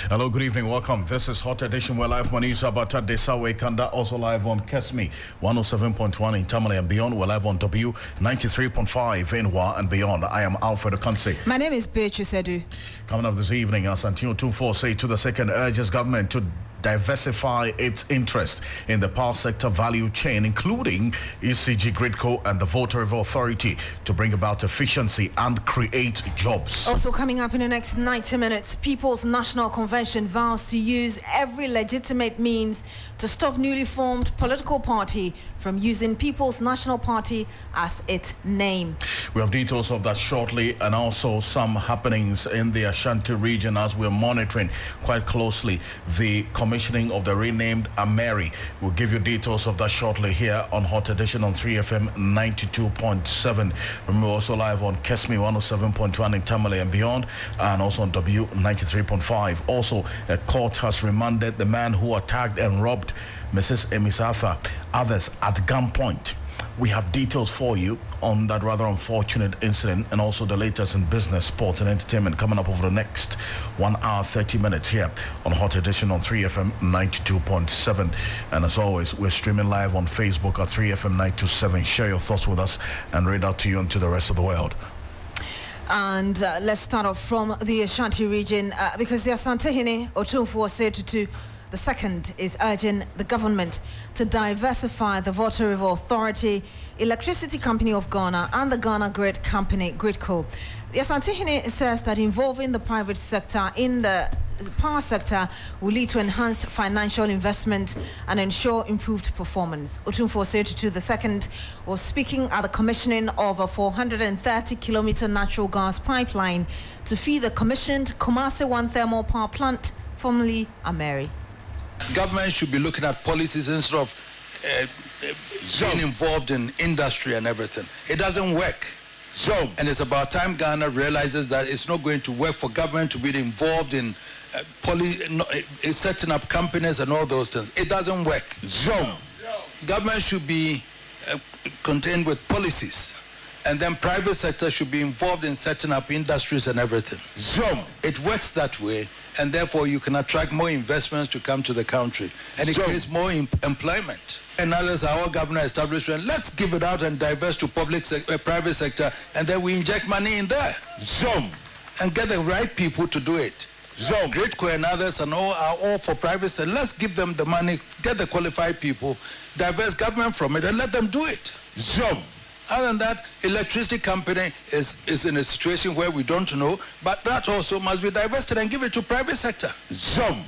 Hello, good evening, welcome. This is Hot Edition. We're live on Isabata Desawe Kanda, also live on Kesmi 107.1 in Tamale and beyond. We're live on W 93.5 in Wa and beyond. I am Alfred Ocansey. My name is Beatrice. Coming up this evening, Asantino 24 to the second urges government to diversify its interest in the power sector value chain, including ECG Gridco and the Voter Review Authority, to bring about efficiency and create jobs. Also coming up in the next 90 minutes, People's National Convention vows to use every legitimate means to stop newly formed political party from using People's National Party as its name. We have details of that shortly, and also some happenings in the Ashanti region as we're monitoring quite closely the commissioning of the renamed Ameri. We'll give you details of that shortly here on Hot Edition on 3FM 92.7. We're also live on Kesmi 107.1 in Tamale and beyond, and also on W 93.5. Also, a court has remanded the man who attacked and robbed Mrs. Emisatha, others at gunpoint. We have details for you on that rather unfortunate incident, and also the latest in business, sports and entertainment coming up over the next 1 hour 30 minutes here on Hot Edition on 3FM 92.7. And as always, we're streaming live on Facebook at 3FM 927. Share your thoughts with us and read out to you and to the rest of the world. And let's start off from the Ashanti region because the Asantehene Otumfuo Setutu the second is urging the government to diversify the Voter Review Authority, Electricity Company of Ghana, and the Ghana Grid Company, Gridco. The Asantehene says that involving the private sector in the power sector will lead to enhanced financial investment and ensure improved performance. Otumfuo Setutu II was speaking at the commissioning of a 430-kilometer natural gas pipeline to feed the commissioned Kumasi 1 thermal power plant, formerly Ameri. Government should be looking at policies instead of being involved in industry and everything. It doesn't work. And it's about time Ghana realizes that it's not going to work for government to be involved in setting up companies and all those things. It doesn't work. Government should be contained with policies, and then private sector should be involved in setting up industries and everything. It works that way, and therefore you can attract more investments to come to the country, and it creates more employment. And others are all government establishment. Let's give it out and divest to private sector, and then we inject money in there. And get the right people to do it. Gridco and others are all for private sector. Let's give them the money, get the qualified people, divest government from it, and let them do it. Other than that, electricity company is in a situation where we don't know, but that also must be divested and give it to private sector.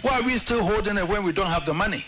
Why are we still holding it when we don't have the money?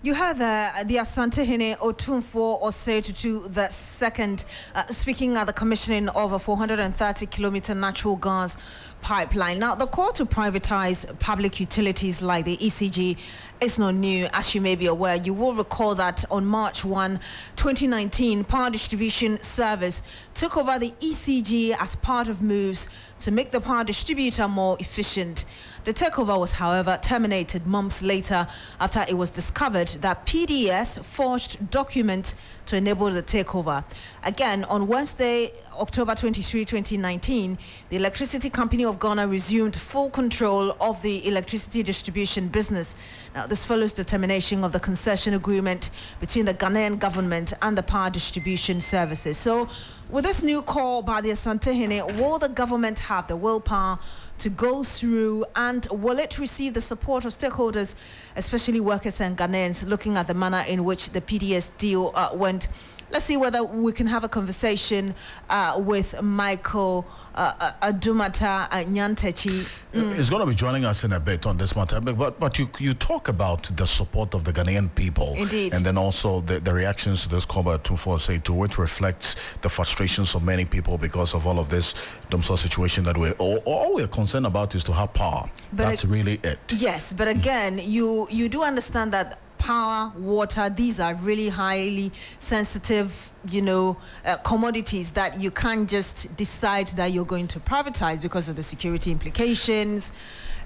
You heard the Asantehene Otumfuo Setutu II speaking at the commissioning of a 430-kilometer natural gas pipeline. Now, the call to privatize public utilities like the ECG is not new, as you may be aware. You will recall that on March 1, 2019, Power Distribution Service took over the ECG as part of moves to make the power distributor more efficient. The takeover was, however, terminated months later after it was discovered that PDS forged documents to enable the takeover. Again, on Wednesday, October 23, 2019, the Electricity Company of Ghana resumed full control of the electricity distribution business. Now, this follows the termination of the concession agreement between the Ghanaian government and the power distribution services. So, with this new call by the Asantehene, will the government have the willpower to go through, and will it receive the support of stakeholders, especially workers and Ghanaians, looking at the manner in which the PDS deal went? Let's see whether we can have a conversation with Michael Adumata Nyantechi. He's going to be joining us in a bit on this matter, but you talk about the support of the Ghanaian people. Indeed. And then also the reactions to this call by Otumfuo Setutu, which reflects the frustrations of many people because of all of this dumsor situation that all we're concerned about is to have power. That's really it. Yes, but again, you do understand that power, water, these are really highly sensitive, commodities that you can't just decide that you're going to privatize because of the security implications.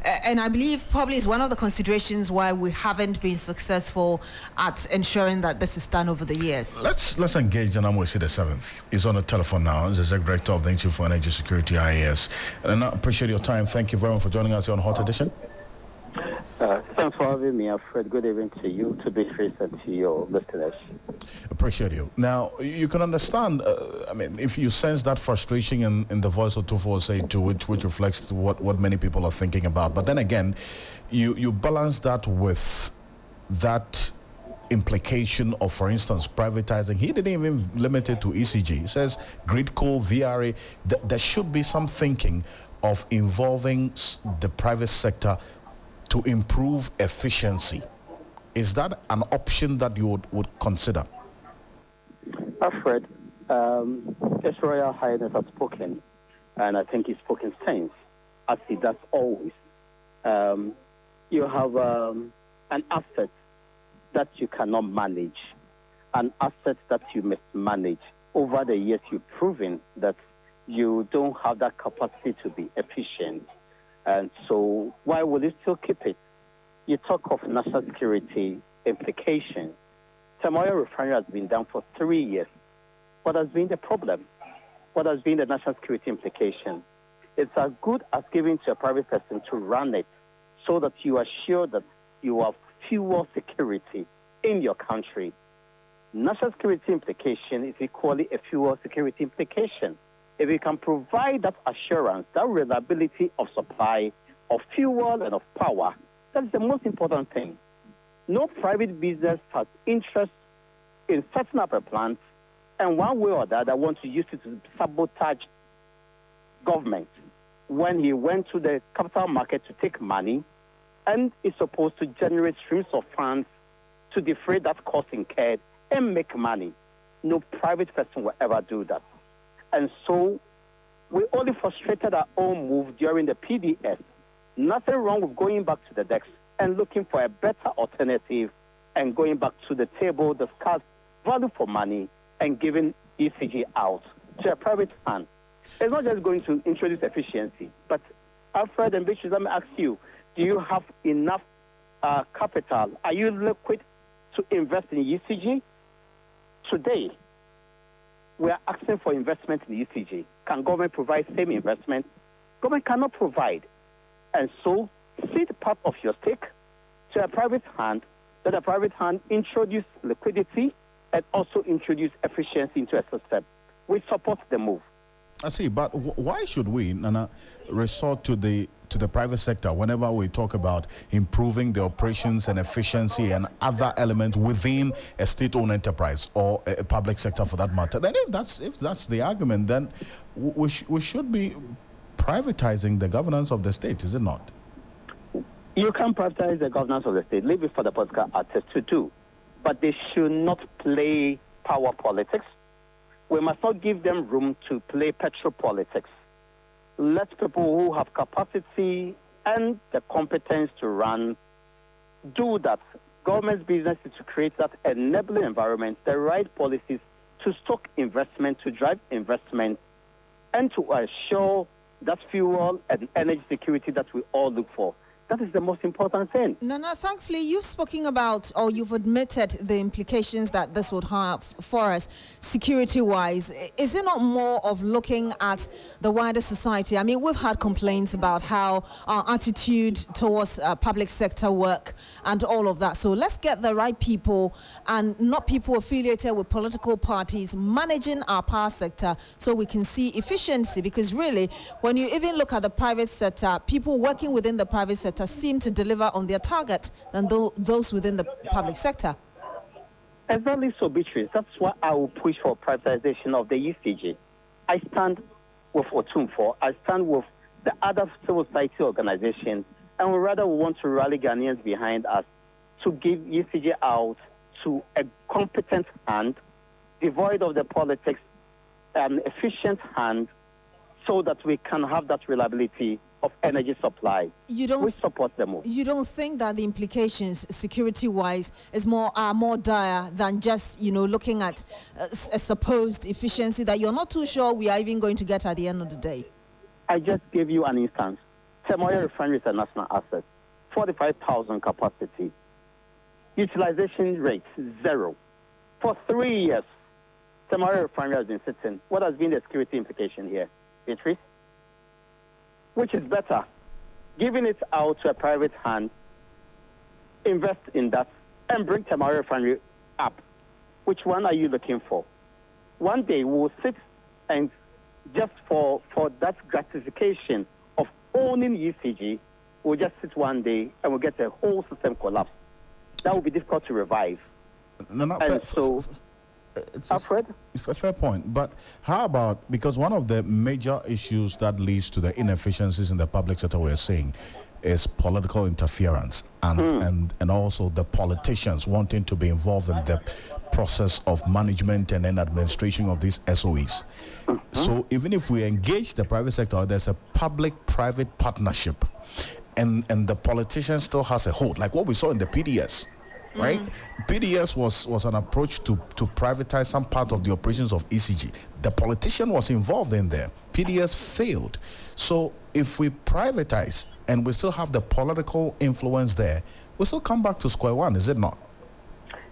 And I believe probably is one of the considerations why we haven't been successful at ensuring that this is done over the years. Let's engage Anamwesi the seventh. He's on the telephone now. He's the Executive Director of the Institute for Energy Security, IAS. And I appreciate your time. Thank you very much for joining us here on Hot Edition. Thanks for having me, Alfred. Good evening to you, to Beatrice, and to your listeners. Appreciate you. Now, you can understand, if you sense that frustration in the voice of 2482, which reflects what many people are thinking about. But then again, you balance that with that implication of, for instance, privatizing. He didn't even limit it to ECG. He says Gridco, VRA, there should be some thinking of involving the private sector to improve efficiency. Is that an option that you would consider? Alfred, His Royal Highness has spoken, and I think he's spoken sense, as he does always. You have an asset that you cannot manage, an asset that you must manage. Over the years, you've proven that you don't have that capacity to be efficient. And so why will you still keep it? You talk of national security implications. Tamoyo refinery has been done for 3 years. What has been the problem? What has been the national security implication? It's as good as giving to a private person to run it so that you are sure that you have fuel security in your country. National security implication is equally a fuel security implication. If we can provide that assurance, that reliability of supply of fuel and of power, that's the most important thing. No private business has interest in setting up a plant and one way or the other want to use it to sabotage government. When he went to the capital market to take money and is supposed to generate streams of funds to defray that cost incurred and make money, no private person will ever do that. And so we only frustrated our own move during the PDS. Nothing wrong with going back to the decks and looking for a better alternative and going back to the table, discuss value for money and giving ECG out to a private hand. It's not just going to introduce efficiency, but Alfred and Beatrice, let me ask you, do you have enough capital? Are you liquid to invest in ECG? Today, we are asking for investment in the ECG. Can government provide same investment? Government cannot provide. And so, cede part of your stake to a private hand, let a private hand introduce liquidity and also introduce efficiency into a system. We support the move. I see, but why should we, Nana, resort to the private sector whenever we talk about improving the operations and efficiency and other elements within a state-owned enterprise or a public sector for that matter? Then if that's the argument, then we should be privatizing the governance of the state, is it not? You can privatize the governance of the state, leave it for the political actors to do, but they should not play power politics. We must not give them room to play petropolitics. Let people who have capacity and the competence to run do that. Government's business is to create that enabling environment, the right policies to stoke investment, to drive investment, and to assure that fuel and energy security that we all look for. That is the most important thing. Nana, thankfully, you've spoken about, or you've admitted the implications that this would have for us security-wise. Is it not more of looking at the wider society? I mean, we've had complaints about how our attitude towards public sector work and all of that. So let's get the right people and not people affiliated with political parties managing our power sector so we can see efficiency. Because really, when you even look at the private sector, people working within the private sector seem to deliver on their target than those within the public sector. Exactly so, Beatrice. That's why I will push for privatization of the ECG. I stand with Otunfo. I stand with the other civil society organizations, and we want to rally Ghanaians behind us to give ECG out to a competent hand, devoid of the politics, an efficient hand, so that we can have that reliability of energy supply. We support the move. You don't think that the implications security-wise are more dire than just, looking at a supposed efficiency that you're not too sure we are even going to get at the end of the day? I just gave you an instance. Temoya Refinery is a national asset. 45,000 capacity. Utilization rate, 0. For 3 years, Temoya Refinery has been sitting. What has been the security implication here, Beatrice? Which is better? Giving it out to a private hand, invest in that, and bring Temoya Refinery up. Which one are you looking for? One day we will sit and just for that gratification of owning UCG, we'll just sit one day and we'll get a whole system collapse. That will be difficult to revive. No, Alfred? It's a fair point. But how about, because one of the major issues that leads to the inefficiencies in the public sector we're seeing is political interference and also the politicians wanting to be involved in the process of management and then administration of these SOEs. So even if we engage the private sector, there's a public-private partnership and the politician still has a hold, like what we saw in the PDS. Right? PDS was an approach to privatize some part of the operations of ECG. The politician was involved in there. PDS failed. So if we privatize and we still have the political influence there, we still come back to square one, is it not?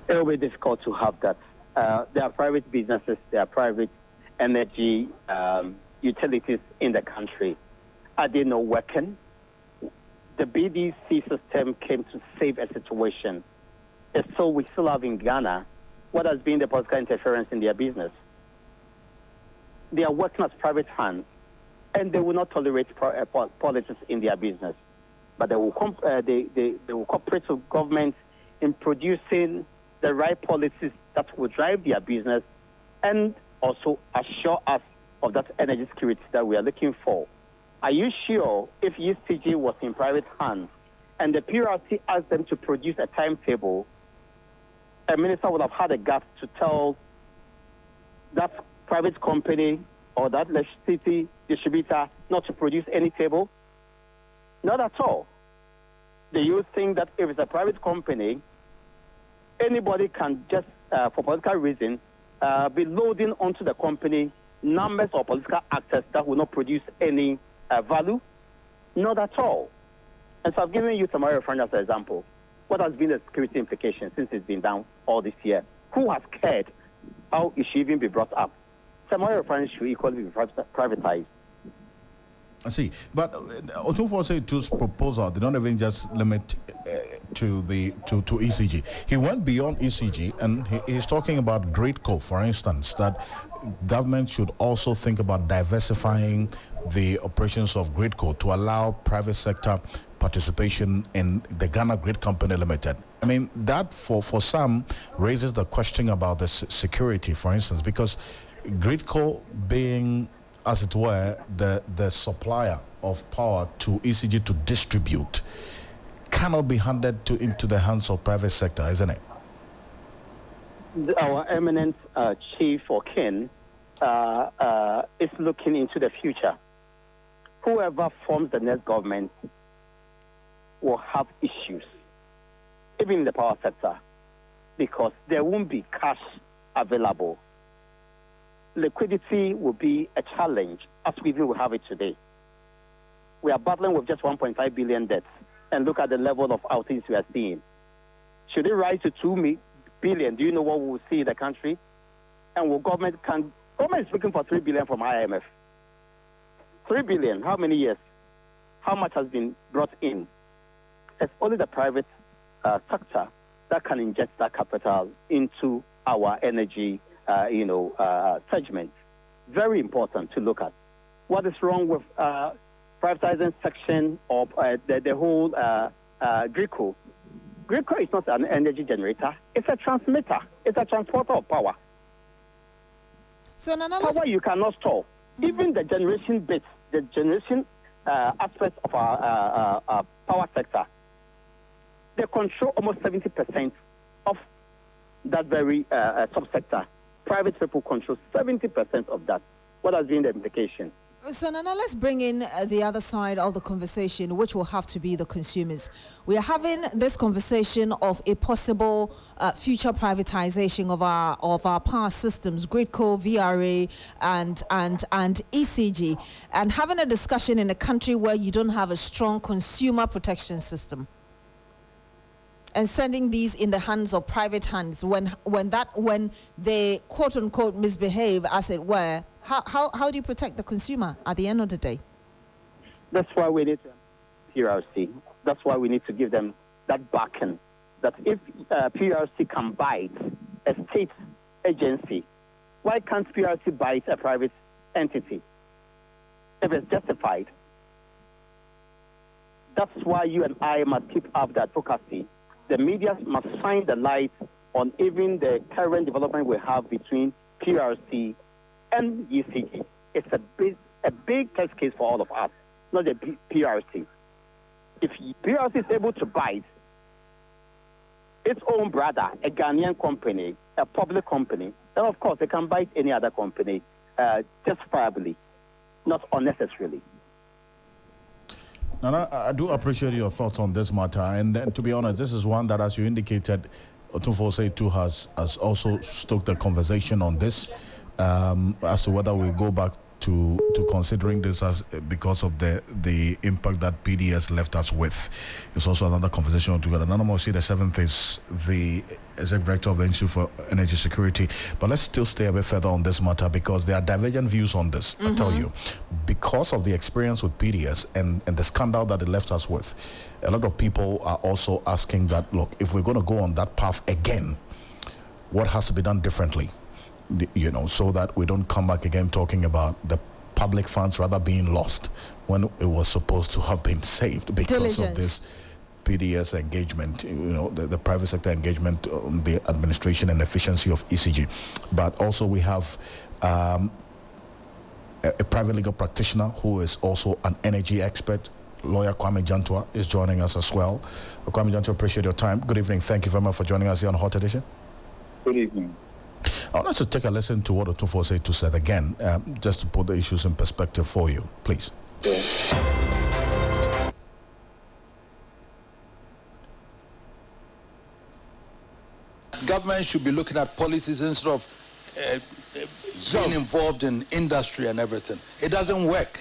It will be difficult to have that. There are private businesses, there are private energy utilities in the country. Are they not working? The BDC system came to save a situation. So we still have in Ghana what has been the political interference in their business. They are working as private hands, and they will not tolerate politics in their business. But they will cooperate with government in producing the right policies that will drive their business and also assure us of that energy security that we are looking for. Are you sure if UCG was in private hands and the PRC asked them to produce a timetable, a minister would have had a gut to tell that private company or that electricity distributor not to produce any table? Not at all. Do you think that if it's a private company, anybody can just, for political reasons, be loading onto the company numbers of political actors that will not produce any value? Not at all. And so I've given you Temoya Refinery as an example. What has been the security implication since it's been down all this year? Who has cared? How it should even be brought up? Temoya Refinery should equally be privatized. I see. But Otunfo 2's proposal did not even just limit to ECG. He went beyond ECG, and he's talking about GridCo, for instance, that government should also think about diversifying the operations of GridCo to allow private sector participation in the Ghana Grid Company Limited. I mean, that for some raises the question about the security, for instance, because GridCo being, as it were, the supplier of power to ECG to distribute cannot be handed into the hands of private sector, isn't it? Our eminent chief or kin is looking into the future. Whoever forms the next government will have issues, even in the power sector, because there won't be cash available. Liquidity will be a challenge as we will have it today. We are battling with just 1.5 billion debts, and look at the level of outings we are seeing. Should it rise to 2 billion, do you know what we will see in the country? And will government is looking for 3 billion from IMF. 3 billion, how many years? How much has been brought in? It's only the private sector that can inject that capital into our energy segment. Very important to look at. What is wrong with privatizing section of the whole GridCo? GridCo is not an energy generator. It's a transmitter. It's a transporter of power. So, power you cannot store. Even the generation bits, the generation aspect of our power sector, they control almost 70% of that very subsector. Private people control 70% of that. What has been the implication? So Nana, let's bring in the other side of the conversation, which will have to be the consumers. We are having this conversation of a possible future privatization of our power systems, Gridco, VRA, and ECG, and having a discussion in a country where you don't have a strong consumer protection system, and sending these in the hands of private hands when they quote unquote misbehave, as it were. How do you protect the consumer at the end of the day? That's why we need PRC. That's why we need to give them that backing. That if PRC can bite a state agency, why can't PRC bite a private entity if it's justified? That's why you and I must keep up the advocacy. The media must shine the light on even the current development we have between PRC and ECG. It's a big test case for all of us, not the PRC. If PRC is able to bite its own brother, a Ghanaian company, a public company, then of course they can bite any other company justifiably, not unnecessarily. Nana, I do appreciate your thoughts on this matter, and to be honest, this is one that, as you indicated, Otunfo too has also stoked the conversation on this. As to whether we go back to considering this as because of the impact that PDS left us with. It's also another conversation altogether. Nana Mosi, the seventh, is the Executive Director of the Institute for Energy Security. But let's still stay a bit further on this matter because there are divergent views on this. I tell you, because of the experience with PDS and the scandal that it left us with, a lot of people are also asking that, look, if we're going to go on that path again, what has to be done differently? So that we don't come back again talking about the public funds rather being lost when it was supposed to have been saved because of this PDS engagement, the private sector engagement on the administration and efficiency of ECG. But also we have a private legal practitioner who is also an energy expert. Lawyer Kwame Jantua is joining us as well. Kwame Jantua, appreciate your time. Good evening. Thank you very much for joining us here on Hot Edition. Good evening. I want us to take a listen to what Otunfo said again, just to put the issues in perspective for you, please. Government should be looking at policies instead of being involved in industry and everything. It doesn't work.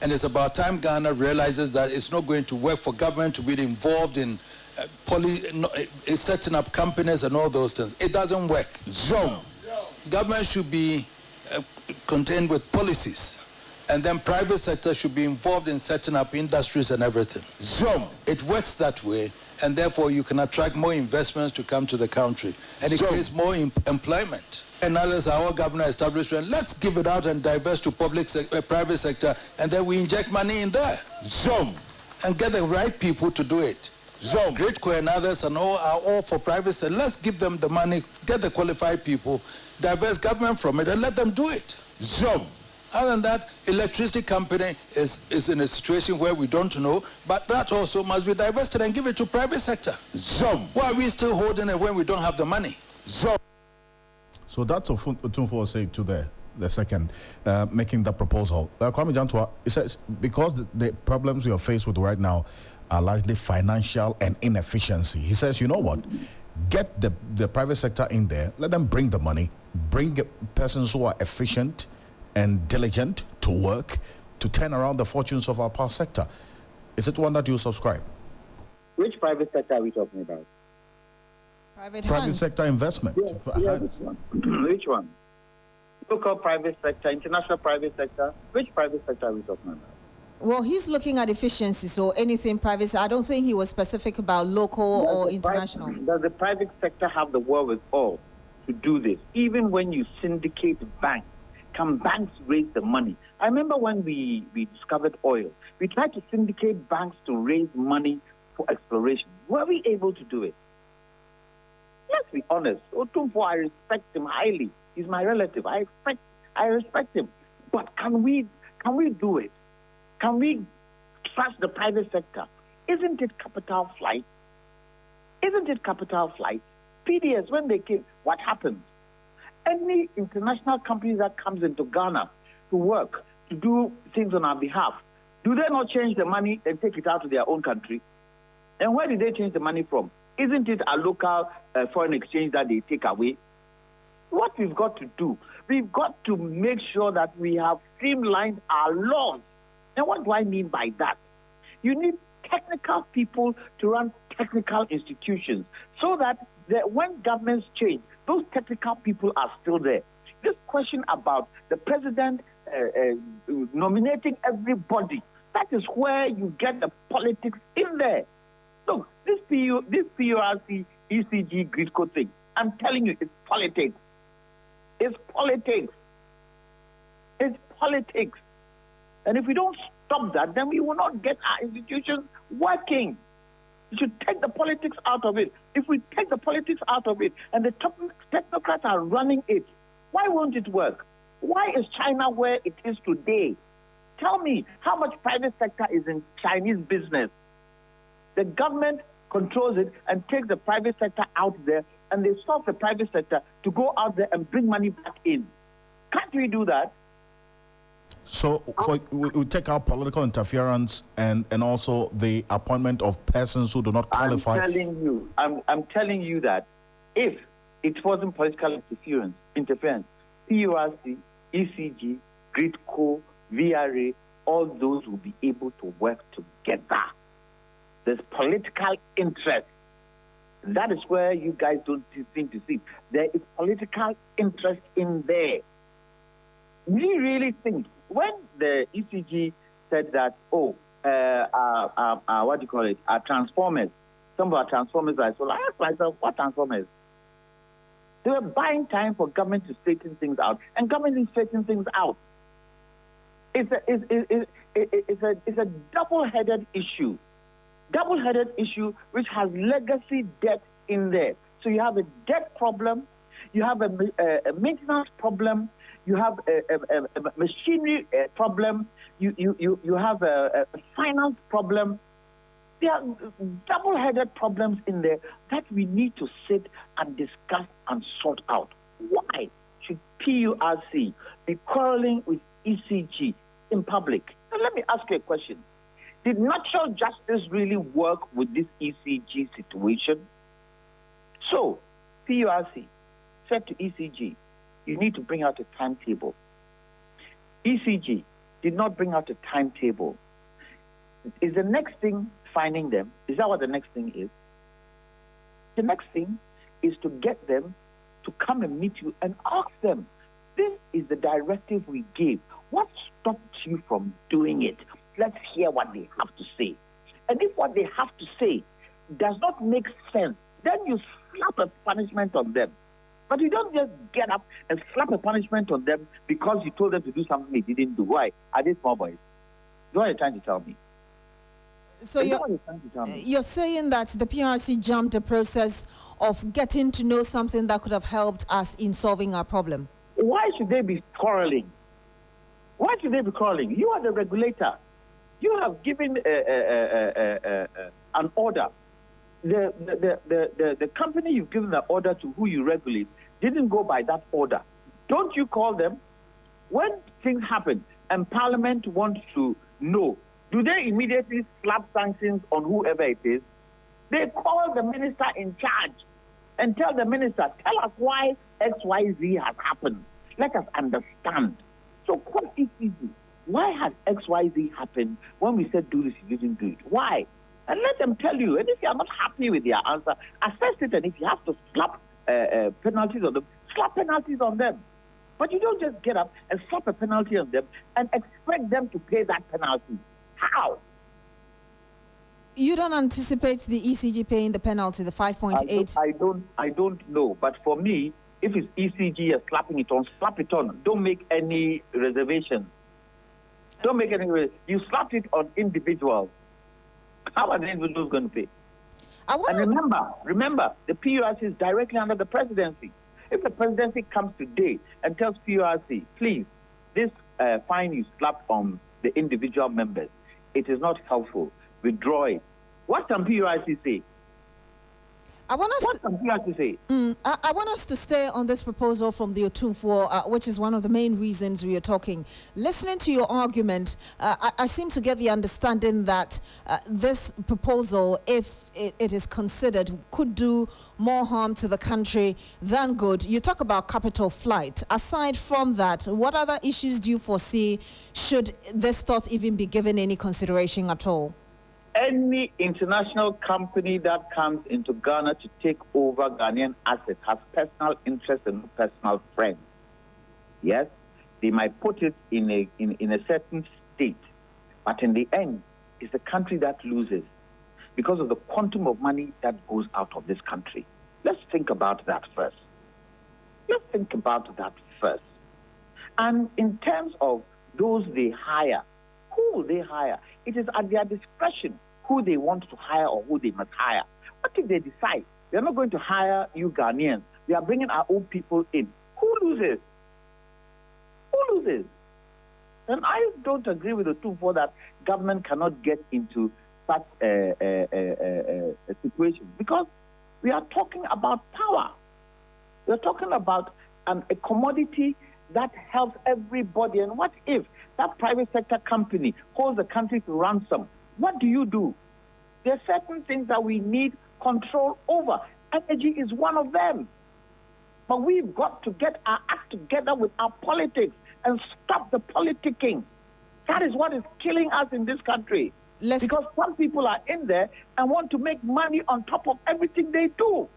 And it's about time Ghana realizes that it's not going to work for government to be involved in setting up companies and all those things. It doesn't work. Government should be contained with policies, and then private sector should be involved in setting up industries and everything. It works that way, and therefore you can attract more investments to come to the country, and it creates more employment. And others, our government establishment, let's give it out and divest to private sector, and then we inject money in there. And get the right people to do it. Gridco and others and all are all for private sector. Let's give them the money, get the qualified people, divest government from it, and let them do it. Other than that, electricity company is in a situation where we don't know, but that also must be divested and give it to private sector. Why are we still holding it when we don't have the money? So that's what Otunfo said to the second, making that proposal. Kwame Jantua, he says, because the problems we are faced with right now are largely financial and inefficiency. He says, you know what? Get the private sector in there, let them bring the money, bring persons who are efficient and diligent to work to turn around the fortunes of our power sector. Is it one that you subscribe? Which private sector are we talking about? Private sector investment. Yeah, which one? Local private sector, international private sector. Which private sector are we talking about? Well, he's looking at efficiency, so anything private. I don't think he was specific about local or international. Does the private sector have the wherewithal to do this? Even when you syndicate banks, can banks raise the money? I remember when we discovered oil, we tried to syndicate banks to raise money for exploration. Were we able to do it? Let's be honest. Otunfo, I respect him highly. He's my relative. I respect him. But can we do it? Can we trust the private sector? Isn't it capital flight? PDS, when they came, what happened? Any international company that comes into Ghana to work, to do things on our behalf, do they not change the money and take it out to their own country? And where did they change the money from? Isn't it a local foreign exchange that they take away? What we've got to do, we've got to make sure that we have streamlined our laws. And what do I mean by that? You need technical people to run technical institutions so that when governments change, those technical people are still there. This question about the president nominating everybody, that is where you get the politics in there. Look, this PURC, ECG, Gridco thing, I'm telling you, it's politics. It's politics. It's politics. And if we don't stop that, then we will not get our institutions working. We should take the politics out of it. If we take the politics out of it and the technocrats are running it, why won't it work? Why is China where it is today? Tell me, how much private sector is in Chinese business? The government controls it and takes the private sector out there, and they stop the private sector to go out there and bring money back in. Can't we do that? So we take out political interference and also the appointment of persons who do not qualify. I'm telling you that if it wasn't political interference, PURC, ECG, Gridco, VRA, all those will be able to work together. There's political interest. That is where you guys don't seem to see. There is political interest in there. We really think when the ECG said that, what do you call it? Our transformers. Some of our transformers are so. I asked myself, what transformers? They were buying time for government to straighten things out, and government is straightening things out. It's a double-headed issue. Double-headed issue which has legacy debt in there. So you have a debt problem, you have a maintenance problem, you have a machinery problem, you have a finance problem. There are double-headed problems in there that we need to sit and discuss and sort out. Why should PURC be quarreling with ECG in public? Now, let me ask you a question. Did natural justice really work with this ECG situation? So, PURC said to ECG, you need to bring out a timetable. ECG did not bring out a timetable. Is the next thing finding them? Is that what the next thing is? The next thing is to get them to come and meet you and ask them, this is the directive we gave. What stopped you from doing it? Let's hear what they have to say. And if what they have to say does not make sense, then you slap a punishment on them. But you don't just get up and slap a punishment on them because you told them to do something they didn't do. Why? Are they small boys? What are you trying to tell me? So you're saying that the PRC jumped the process of getting to know something that could have helped us in solving our problem. Why should they be quarreling? Why should they be quarreling? You are the regulator. You have given an order. The company you've given the order to who you regulate didn't go by that order. Don't you call them? When things happen and Parliament wants to know, do they immediately slap sanctions on whoever it is? They call the minister in charge and tell the minister, tell us why XYZ has happened. Let us understand. So what ECG? Why has XYZ happened when we said do this, you didn't do it? Why? And let them tell you. And if you are not happy with their answer, assess it. And if you have to slap penalties on them, slap penalties on them. But you don't just get up and slap a penalty on them and expect them to pay that penalty. How? You don't anticipate the ECG paying the penalty, the 5.8? I don't know. But for me, if it's ECG and slapping it on, slap it on. Don't make any reservations. Don't make any reservations. You slapped it on individuals. How are the individuals going to pay? And remember, the PURC is directly under the presidency. If the presidency comes today and tells PURC, please, this fine you slapped on the individual members, it is not helpful. Withdraw it. What can PURC say? I want us What does he have to say? I want us to stay on this proposal from the Otunfo, which is one of the main reasons we are talking. Listening to your argument, I seem to get the understanding that this proposal, if it is considered, could do more harm to the country than good. You talk about capital flight. Aside from that, what other issues do you foresee should this thought even be given any consideration at all? Any international company that comes into Ghana to take over Ghanaian assets has personal interest and personal friends. Yes, they might put it in a certain state, but in the end, it's the country that loses because of the quantum of money that goes out of this country. Let's think about that first. And in terms of those they hire, who will they hire? It is at their discretion who they want to hire or who they must hire. What if they decide they're not going to hire you Ghanaians? We are bringing our own people in. Who loses? And I don't agree with the two for that government cannot get into such a situation because we are talking about power. We are talking about a commodity that helps everybody. And what if that private sector company holds the country to ransom? What do? There are certain things that we need control over. Energy is one of them. But we've got to get our act together with our politics and stop the politicking. That is what is killing us in this country. Because some people are in there and want to make money on top of everything they do.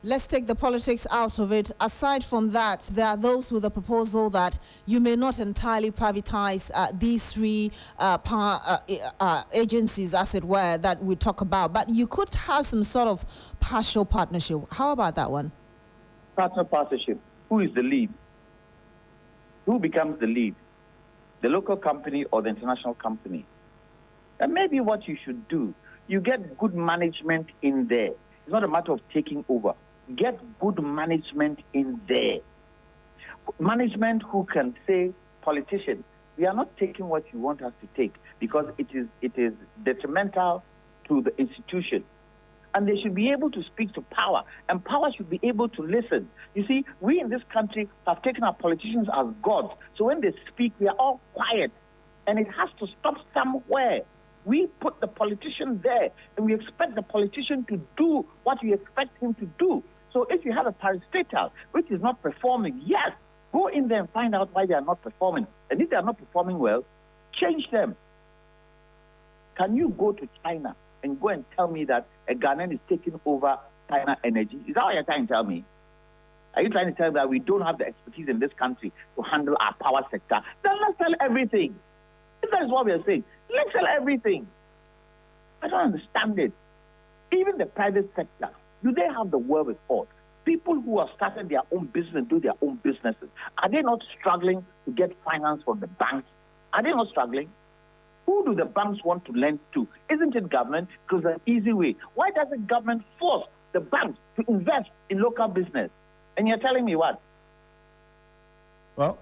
Let's take the politics out of it. Aside from that, there are those with a proposal that you may not entirely privatize these three power agencies, as it were, that we talk about, but you could have some sort of partial partnership. How about that one? Partnership. Who is the lead? Who becomes the lead? The local company or the international company? And maybe what you should do, you get good management in there. It's not a matter of taking over. Get good management in there. Management who can say, politicians, we are not taking what you want us to take because it is detrimental to the institution. And they should be able to speak to power, and power should be able to listen. You see, we in this country have taken our politicians as gods. So when they speak, we are all quiet. And it has to stop somewhere. We put the politician there, and we expect the politician to do what we expect him to do. So if you have a parastatal which is not performing, yes, go in there and find out why they are not performing. And if they are not performing well, change them. Can you go to China and go and tell me that a Ghanaian is taking over China Energy? Is that what you're trying to tell me? Are you trying to tell me that we don't have the expertise in this country to handle our power sector? Then let's sell everything. If that is what we are saying, let's sell everything. I don't understand it. Even the private sector, do they have the wherewithal? People who have started their own business do their own businesses. Are they not struggling to get finance from the banks? Are they not struggling? Who do the banks want to lend to? Isn't it government? Because an easy way. Why doesn't government force the banks to invest in local business? And you're telling me what? Well,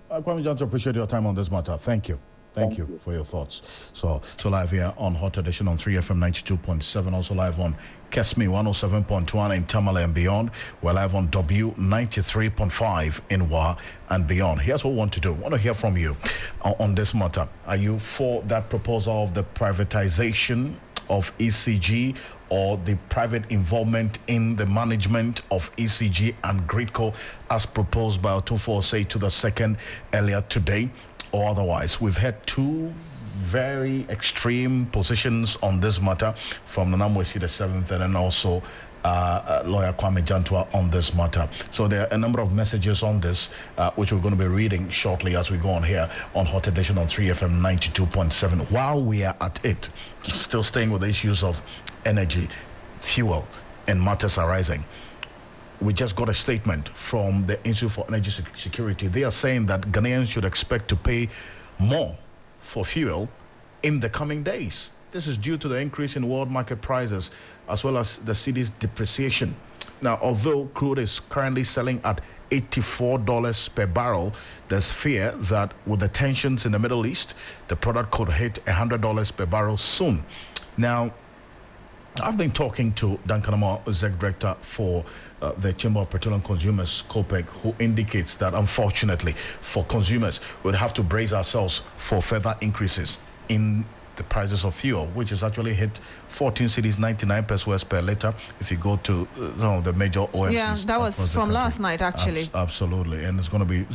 Kwame John, appreciate your time on this matter. Thank you. Thank you for your thoughts. So live here on Hot Edition on 3FM 92.7, also live on Kesmi 107.1 in Tamale and beyond. We're live on W 93.5 in Wa and beyond. Here's what we want to do. I want to hear from you on this matter. Are you for that proposal of the privatization of ECG or the private involvement in the management of ECG and Gridco as proposed by Otunfo Osei to the second earlier today? Or otherwise, we've had two very extreme positions on this matter from Nana Moesi the seventh and then also lawyer Kwame Jantua on this matter. So there are a number of messages on this, which we're going to be reading shortly as we go on here on Hot Edition on 3FM 92.7. While we are at it, still staying with the issues of energy, fuel, and matters arising. We just got a statement from the Institute for Energy Security. They are saying that Ghanaians should expect to pay more for fuel in the coming days. This is due to the increase in world market prices as well as the cedi's depreciation. Now, although crude is currently selling at $84 per barrel, there's fear that with the tensions in the Middle East, the product could hit $100 per barrel soon. Now, I've been talking to Duncan Amor, Exec Director for the Chamber of Petroleum Consumers, COPEC, who indicates that unfortunately for consumers, we'd have to brace ourselves for further increases in the prices of fuel, which has actually hit 14 cedis 99 pesos per liter if you go to some of the major OMCs. Yeah, that was from last night, actually. Absolutely, and there's going to be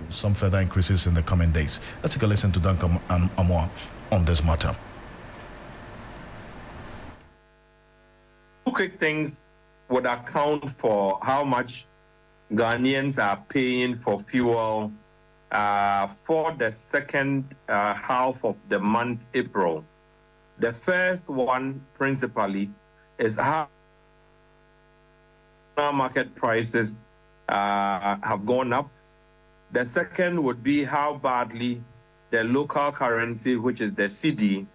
some further increases in the coming days. Let's take a listen to Duncan Amor on this matter. Two quick things would account for how much Ghanaians are paying for fuel for the second half of the month, April. The first one, principally, is how market prices have gone up. The second would be how badly the local currency, which is the cedi,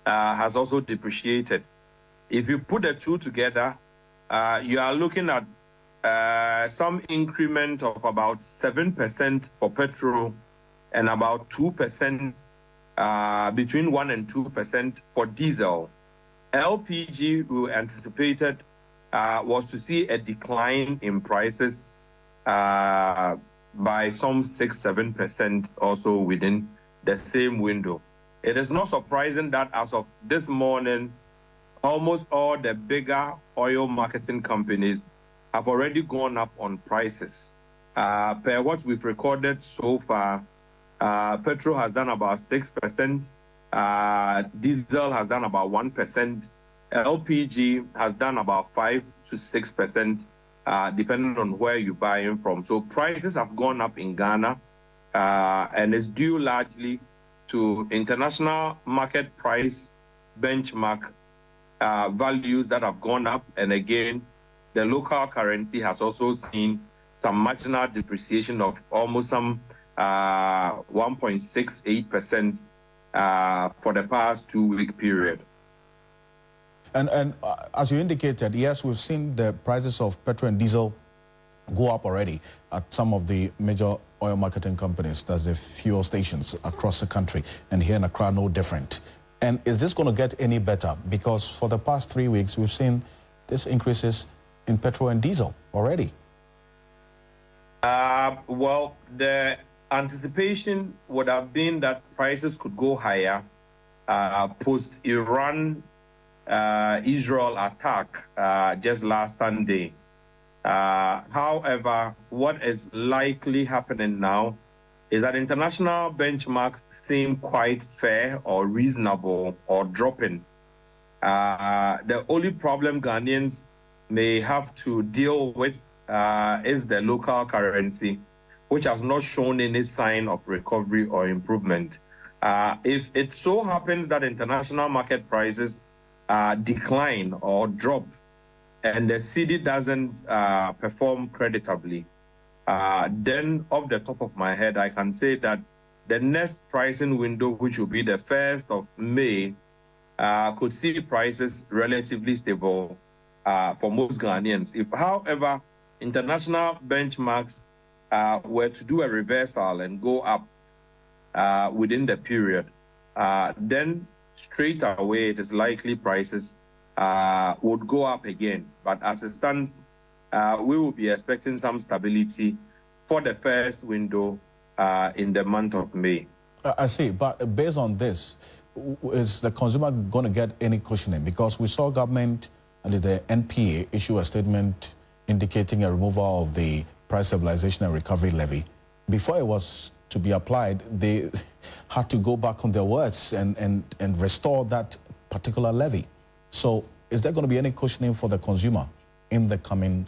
has also depreciated. If you put the two together, you are looking at some increment of about 7% for petrol and about 2%, between 1 and 2% for diesel. LPG, we anticipated, was to see a decline in prices by some 6-7% also within the same window. It is not surprising that as of this morning, almost all the bigger oil marketing companies have already gone up on prices. Per what we've recorded so far, petrol has done about 6%, diesel has done about 1%, LPG has done about 5 to 6%, depending on where you're buying from. So prices have gone up in Ghana, and it's due largely to international market price benchmark values that have gone up, and again, the local currency has also seen some marginal depreciation of almost some 1.68% for the past 2-week period. And as you indicated, yes, we've seen the prices of petrol and diesel go up already at some of the major oil marketing companies, that's the fuel stations across the country, and here in Accra, no different. And is this going to get any better? Because for the past 3 weeks, we've seen these increases in petrol and diesel already. Well, the anticipation would have been that prices could go higher post-Iran Israel attack just last Sunday. However, what is likely happening now is that international benchmarks seem quite fair or reasonable or dropping. The only problem Ghanaians may have to deal with is the local currency, which has not shown any sign of recovery or improvement. If it so happens that international market prices decline or drop and the cedi doesn't perform creditably, then off the top of my head, I can say that the next pricing window, which will be the 1st of May, could see prices relatively stable for most Ghanaians. If, however, international benchmarks were to do a reversal and go up within the period, then straight away it is likely prices would go up again. But as it stands, we will be expecting some stability for the first window in the month of May. I see, but based on this, is the consumer going to get any cushioning? Because we saw government and the NPA issue a statement indicating a removal of the price stabilization and recovery levy. Before it was to be applied, they had to go back on their words and restore that particular levy. So is there going to be any cushioning for the consumer in the coming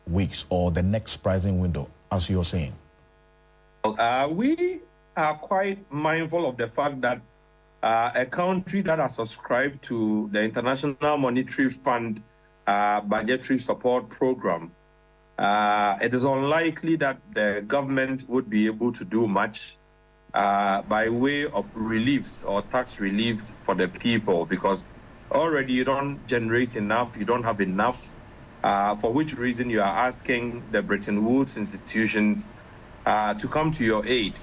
weeks or the next pricing window, as you're saying? We are quite mindful of the fact that a country that has subscribed to the International Monetary Fund budgetary support program, it is unlikely that the government would be able to do much by way of reliefs or tax reliefs for the people, because already you don't generate enough, you don't have enough, for which reason you are asking the Bretton Woods institutions to come to your aid.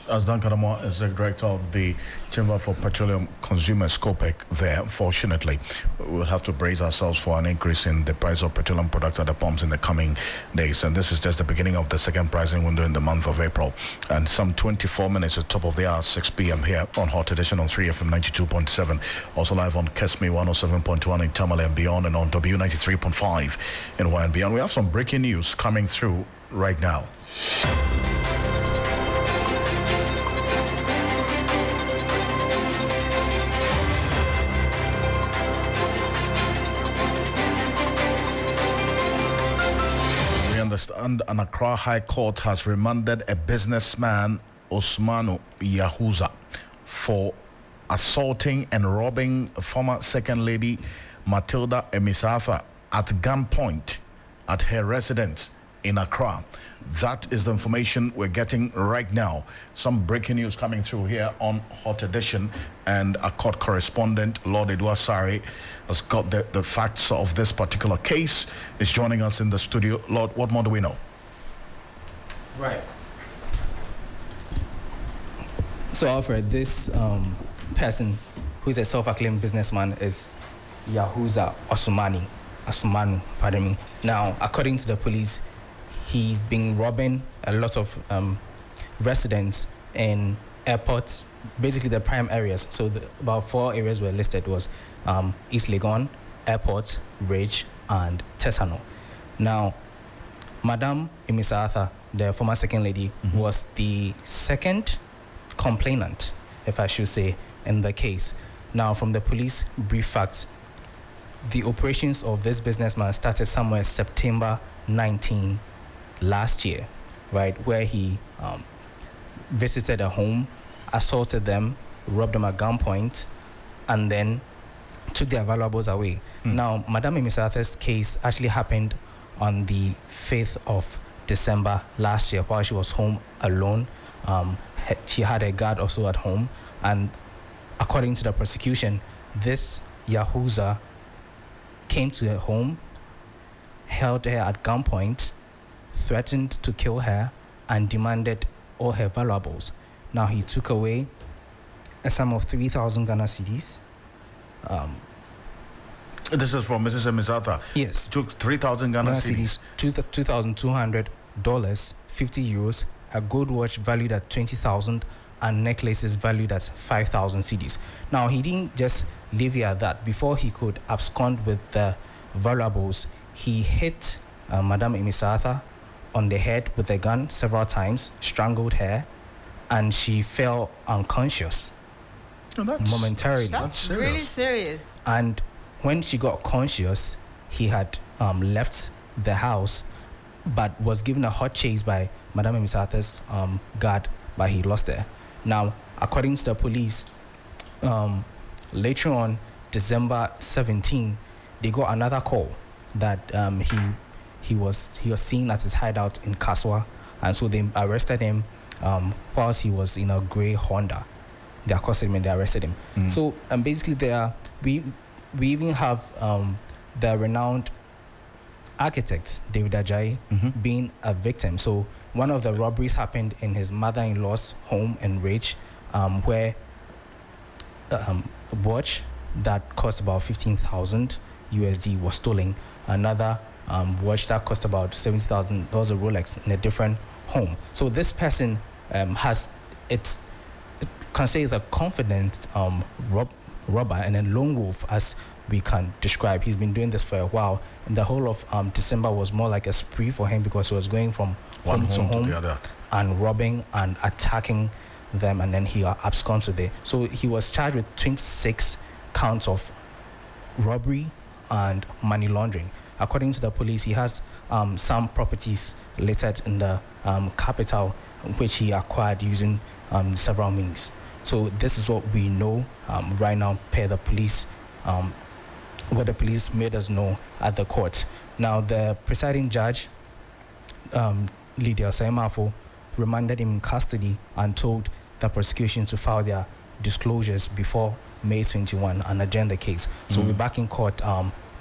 As Duncan Amor is the director of the Chamber for Petroleum Consumers, COPEC, there, unfortunately, we'll have to brace ourselves for an increase in the price of petroleum products at the pumps in the coming days. And this is just the beginning of the second pricing window in the month of April. And some 24 minutes at the top of the hour, 6 p.m. here on Hot Edition on 3FM 92.7. Also live on Kesme 107.1 in Tamale and beyond, and on W93.5 in Y and beyond. We have some breaking news coming through right now. Understand an Accra High Court has remanded a businessman, Osmanu Yahuza, for assaulting and robbing former Second Lady Matilda Emisatha at gunpoint at her residence in Accra. That is the information we're getting right now. Some breaking news coming through here on Hot Edition, and a court correspondent, Lord Edwasari, has got the facts of this particular case. Is joining us in the studio. Lord, what more do we know? Right. So, Alfred, this person who is a self-acclaimed businessman is Yahuza Asumanu, pardon me. Now, according to the police, he's been robbing a lot of residents in airports, basically the prime areas. So about 4 areas were listed was East Legon, Airport, Ridge, and Tesano. Now, Madame Emisatha, the former Second Lady, was the second complainant, if I should say, in the case. Now, from the police brief facts, the operations of this businessman started somewhere September 19 last year, right, where he visited a home, assaulted them, robbed them at gunpoint, and then took their valuables away. Now, Madame Emisatha's case actually happened on the 5th of December last year while she was home alone. She had a guard also at home, and according to the prosecution, this Yahuza came to her home, held her at gunpoint, threatened to kill her, and demanded all her valuables. Now, he took away a sum of 3,000 Ghana cedis. This is from Mrs. Emisatha. Yes. Took 3,000 Ghana cedis. $2,200, 50 euros, a gold watch valued at 20,000, and necklaces valued at 5,000 cedis. Now, he didn't just leave it at that. Before he could abscond with the valuables, he hit Madame Emisatha on the head with a gun several times, strangled her, and she fell unconscious momentarily. That's really serious. And when she got conscious, he had left the house, but was given a hot chase by Madame Emisatha's guard, but he lost her. Now, according to the police, later on, December 17, they got another call that he was seen at his hideout in Kaswa, and so they arrested him whilst he was in a grey Honda. They accosted him and they arrested him. So basically, we even have the renowned architect David Ajayi being a victim. So one of the robberies happened in his mother-in-law's home in Ridge, where a watch that cost about 15,000 USD was stolen. Another watch that cost about 70,000 was a Rolex in a different home. So this person can say is a confident robber and a lone wolf, as we can describe. He's been doing this for a while, and the whole of December was more like a spree for him because he was going from home to the other and robbing and attacking them, and then he absconds with it. So he was charged with 26 counts of robbery and money laundering. According to the police, he has some properties listed in the capital, which he acquired using several means. So this is what we know right now per the police, what the police made us know at the court. Now, the presiding judge, Lydia Saimafo, remanded him in custody and told the prosecution to file their disclosures before May 21 and adjourn the case. So we're back in court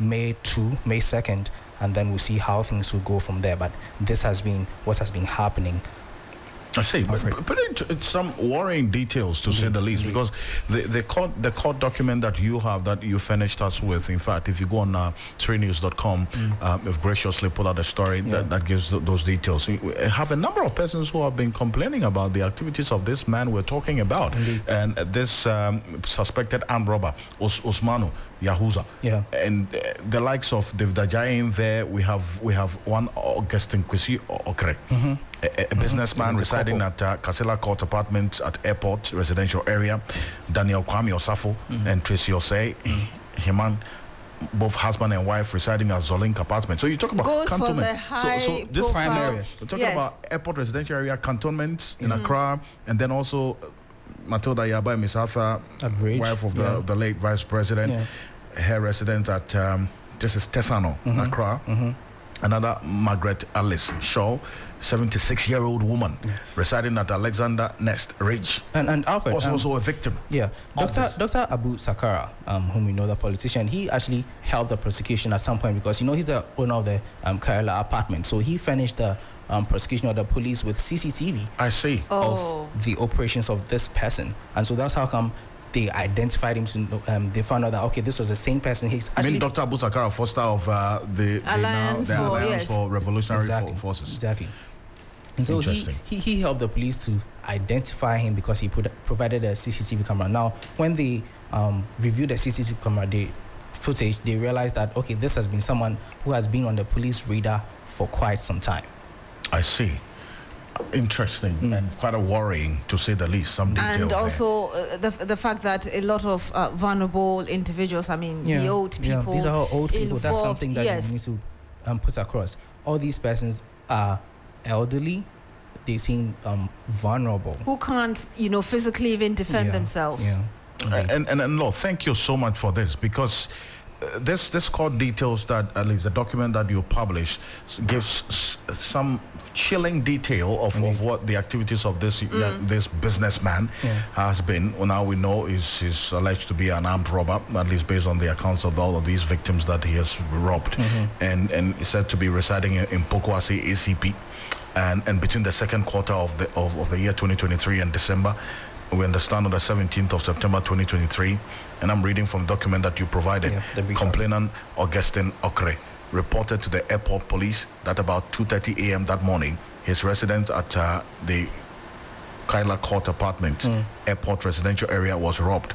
May 2nd, and then we'll see how things will go from there. But this has been what has been happening I see. It's some worrying details, to say the least, because the court document that you have, that you furnished us with, in fact, if you go on 3news.com, you've graciously put out a story that gives those details. We have a number of persons who have been complaining about the activities of this man we're talking about. Indeed. And this suspected armed robber, Osmanu Yahuza. Yeah. And the likes of David Ajayi in there. We have one Augustine Kwesi Okre. A businessman residing at Kasela Court Apartments at Airport Residential Area, Daniel Kwame Osafo and Tracy Osei, Himan, both husband and wife residing at Zolink Apartment. So you talk about goes cantonment. For the high this prime areas. We're talking about Airport Residential Area cantonments in Accra, and then also Matilda Yaba Misatha, wife of the late Vice President, her resident at this is Tesano, Accra. Another Margaret Alice Shaw, 76-year-old woman residing at Alexander Nest Ridge. And Alfred was also a victim. Yeah. Dr. Abu Sakara, whom we know, the politician, he actually helped the prosecution at some point because, he's the owner of the Kaila apartment. So he finished the prosecution of the police with CCTV. I see. Of the operations of this person. And so that's how come they identified him. They found out that, okay, this was the same person. He's actually, I mean, Dr. Abu Sakara, foster of the Alliance for Revolutionary Forces. Exactly. And so he helped the police to identify him because he provided a CCTV camera. Now, when they reviewed the CCTV camera footage, they realized that, okay, this has been someone who has been on the police radar for quite some time. I see. Interesting and quite a worrying, to say the least. Some detail. And also the fact that a lot of vulnerable individuals, the old people, these are all old people. Involved. That's something that you need to put across. All these persons are elderly. They seem vulnerable. Who can't, physically even defend themselves. Yeah. And Lord, thank you so much for this, because this court details that, at least the document that you publish, gives some chilling detail of what the activities of this businessman has been. Well, now we know is alleged to be an armed robber, at least based on the accounts of all of these victims that he has robbed, and is said to be residing in Pokwase ACP, and between the second quarter of the year 2023 and December. We understand on the 17th of September 2023, and I'm reading from the document that you provided. Complainant Augustine Okre reported to the airport police that about 2:30 a.m. that morning, his residence at the Kaila Court Apartment, Airport Residential Area, was robbed.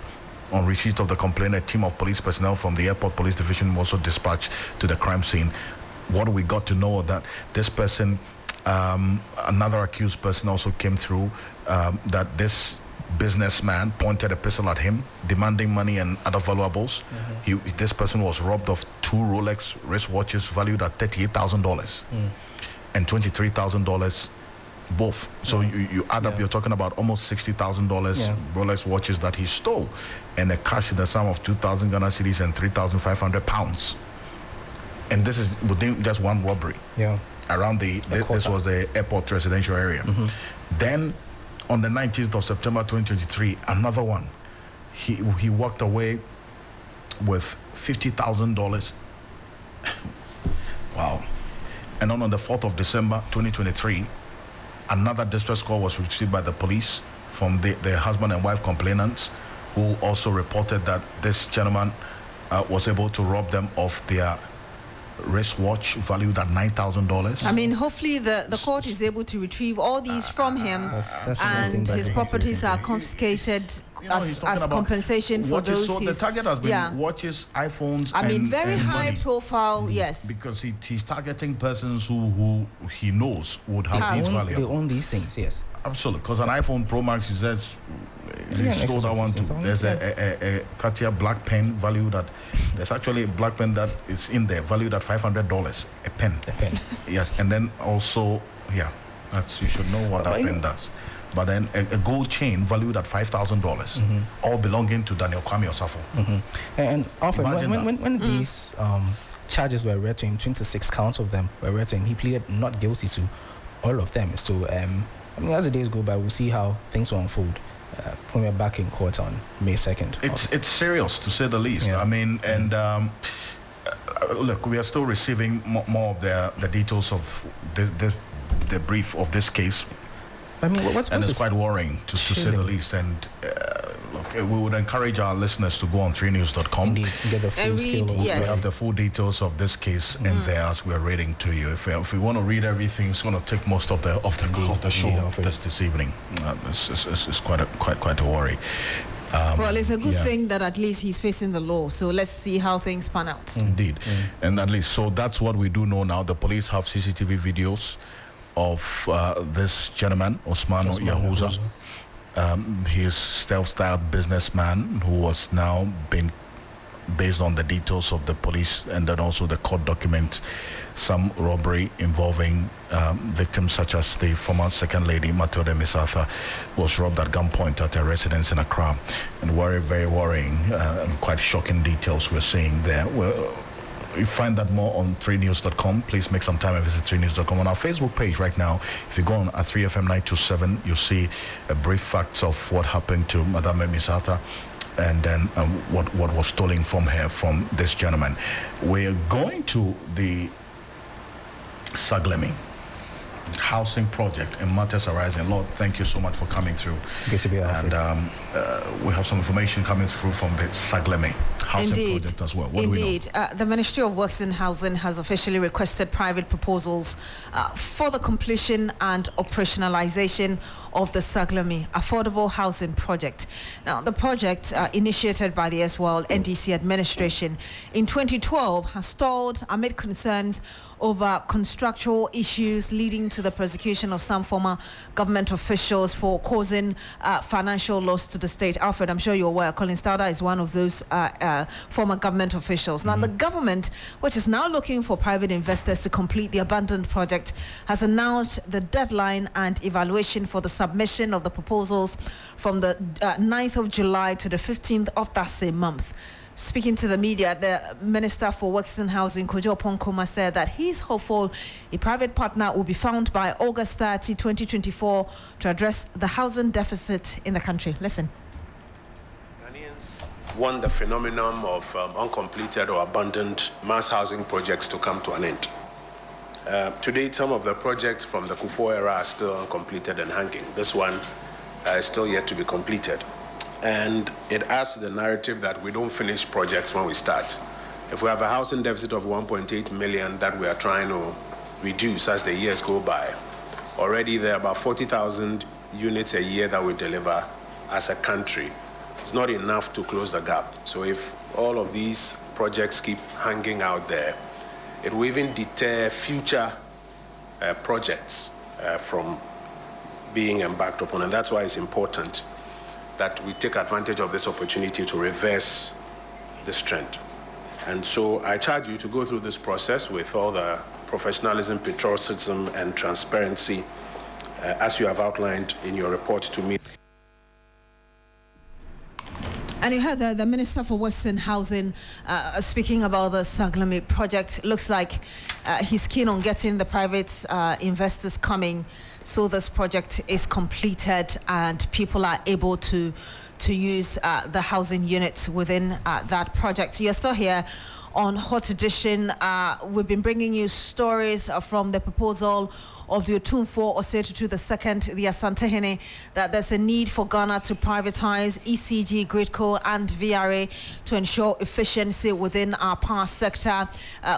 On receipt of the complaint, a team of police personnel from the Airport Police Division was also dispatched to the crime scene. What we got to know that this person, another accused person, also came through, that this businessman pointed a pistol at him, demanding money and other valuables. This person was robbed of 2 Rolex wristwatches valued at $38,000 and $23,000 both. So you add up, you're talking about almost $60,000 Rolex watches that he stole, and a cash in the sum of 2,000 Ghana cedis and 3,500 pounds. And this is within just one robbery. Around this was the Airport Residential Area. Then on the 19th of September 2023, another one. He walked away with $50,000. Wow. And on the 4th of December 2023, another distress call was received by the police from the husband and wife complainants, who also reported that this gentleman was able to rob them of their wristwatch valued at $9,000. Hopefully the court is able to retrieve all these from him, and his properties are confiscated as compensation for those. So the target has been watches, iPhones, very and high money. profile, yes. Because he's targeting persons who he knows would have these valuables. They own these things, yes. Absolutely, because an iPhone Pro Max, he says, he stole that one too. There's a Cartier black pen valued at, there's actually a black pen that is in there valued at $500 a pen. Yes, and then also, that's, you should know what that pen does. But then a gold chain valued at $5,000, all belonging to Daniel Kwame Osafo. And often, when these charges were read to him, 26 counts of them were read to him, he pleaded not guilty to all of them. So, as the days go by, we'll see how things will unfold when we're back in court on May 2nd. It's serious, to say the least. Look, we are still receiving more of the details of the brief of this case. I mean, what's and it's quite worrying to say the least. And look, we would encourage our listeners to go on 3news.com. Indeed, get the full scale of We have the full details of this case in there as we're reading to you. If we want to read everything, it's going to take most of the show this evening. It's quite a worry. Well, it's a good thing that at least he's facing the law. So let's see how things pan out. Indeed. And at least, so that's what we do know now. The police have CCTV videos of this gentleman, Osmanu Yahuza. He's self-styled businessman who was now been, based on the details of the police and then also the court documents, some robbery involving victims such as the former second lady, Matilda Misatha, was robbed at gunpoint at her residence in Accra. And very worrying and quite shocking details we're seeing there. Well, you find that more on 3news.com. Please make some time and visit 3news.com. On our Facebook page right now, if you go on at 3FM927, you'll see a brief facts of what happened to Madame Misatha and then what was stolen from her from this gentleman. We're going to the Saglemi housing project in matters arising. Lord, thank you so much for coming through. Good to be here. And we have some information coming through from the Saglemi housing project as well. What do we know? The Ministry of Works and Housing has officially requested private proposals for the completion and operationalization of the Saglemi affordable housing project. Now, the project initiated by the NDC administration in 2012 has stalled amid concerns over contractual issues leading to the prosecution of some former government officials for causing financial loss to the state. Alfred, I'm sure you're aware, Colin Stauder is one of those former government officials. Now, the government, which is now looking for private investors to complete the abandoned project, has announced the deadline and evaluation for the submission of the proposals from the 9th of July to the 15th of that same month. Speaking to the media, the Minister for Works and Housing, Kojo Ponkoma, said that he's hopeful a private partner will be found by August 30, 2024 to address the housing deficit in the country. Listen. Ghanaians want the phenomenon of uncompleted or abandoned mass housing projects to come to an end. To date, some of the projects from the Kufuor era are still uncompleted and hanging. This one is still yet to be completed. And it adds to the narrative that we don't finish projects when we start. If we have a housing deficit of 1.8 million that we are trying to reduce as the years go by, already there are about 40,000 units a year that we deliver as a country. It's not enough to close the gap. So if all of these projects keep hanging out there, it will even deter future projects from being embarked upon. And that's why it's important that we take advantage of this opportunity to reverse this trend. And so I charge you to go through this process with all the professionalism, patriotism, and transparency as you have outlined in your report to me. And you heard the Minister for Works and Housing speaking about the Saglemi project. It looks like he's keen on getting the private investors coming so this project is completed and people are able to use the housing units within that project. You're still here on Hot Edition. We've been bringing you stories from the proposal of the Otunfo Osei-Tutu II, the Asantehene, that there's a need for Ghana to privatize ECG, Gridco and VRA to ensure efficiency within our power sector.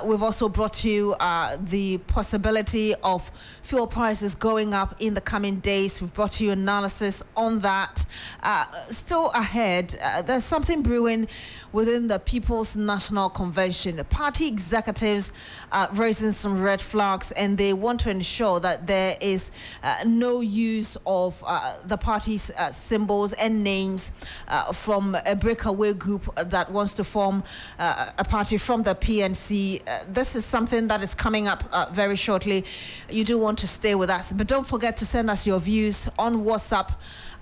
We've also brought you the possibility of fuel prices going up in the coming days. We've brought you analysis on that. Still ahead, there's something brewing within the People's National Convention. The party executives are raising some red flags and they want to ensure that there is no use of the party's symbols and names from a breakaway group that wants to form a party from the PNC. This is something that is coming up very shortly. You do want to stay with us, but don't forget to send us your views on WhatsApp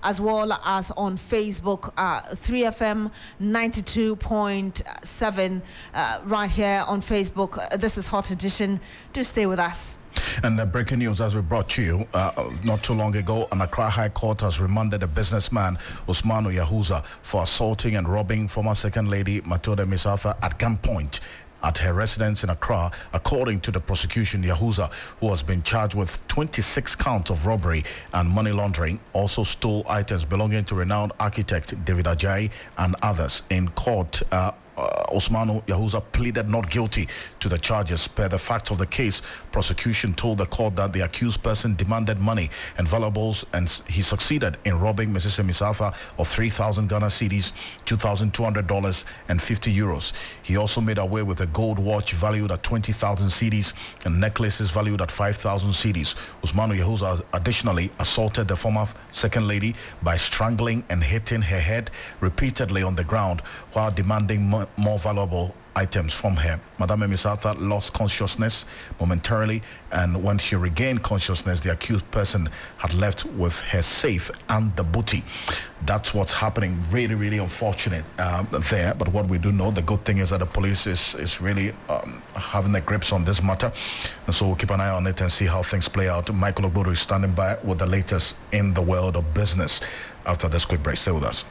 as well as on Facebook, 3FM 92.7 right here on Facebook. This is Hot Edition. Do stay with us. And breaking news as we brought to you not too long ago, an Accra High Court has remanded a businessman, Osmanu Yahuza, for assaulting and robbing former Second Lady Matilda Misatha at gunpoint at her residence in Accra. According to the prosecution, Yahuza, who has been charged with 26 counts of robbery and money laundering, also stole items belonging to renowned architect David Ajayi and others. In court, Osmanu Yahuza pleaded not guilty to the charges. Per the facts of the case, prosecution told the court that the accused person demanded money and valuables, and he succeeded in robbing Mrs. Emisatha of 3,000 Ghana cedis, $2,200 and 50 euros. He also made away with a gold watch valued at 20,000 cedis and necklaces valued at 5,000 cedis. Osmanu Yahuza additionally assaulted the former second lady by strangling and hitting her head repeatedly on the ground while demanding more valuable items from her. Madame Emisatha lost consciousness momentarily, and when she regained consciousness, the accused person had left with her safe and the booty. That's what's happening. Really, really unfortunate there. But what we do know, the good thing is that the police is really having the grips on this matter, and so we'll keep an eye on it and see how things play out. Michael Ogbodo is standing by with the latest in the world of business. After this quick break, stay with us.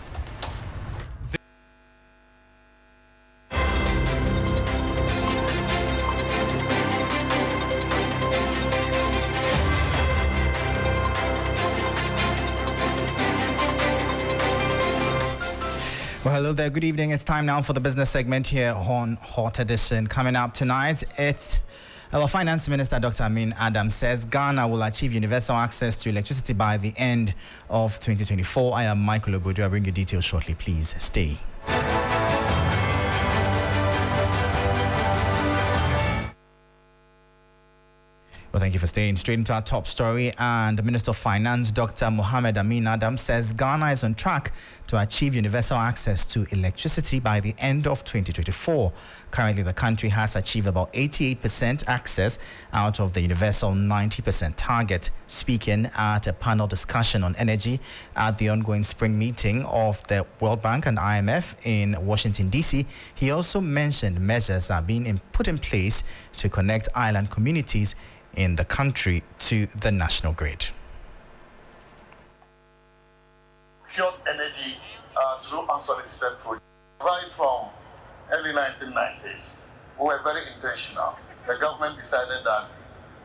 Well, hello there. Good evening. It's time now for the business segment here on Hot Edition. Coming up tonight, it's our Finance Minister, Dr. Amin Adam, says Ghana will achieve universal access to electricity by the end of 2024. I am Michael Ogbodo. I'll bring you details shortly. Please stay. Well, thank you for staying. Straight into our top story. And the Minister of Finance, Dr. Mohamed Amin Adam, says Ghana is on track to achieve universal access to electricity by the end of 2024. Currently, the country has achieved about 88% access out of the universal 90% target. Speaking at a panel discussion on energy at the ongoing spring meeting of the World Bank and IMF in Washington, D.C., he also mentioned measures are being put in place to connect island communities in the country to the national grid. Procured energy through unsolicited projects. Right from early 1990s, we were very intentional. The government decided that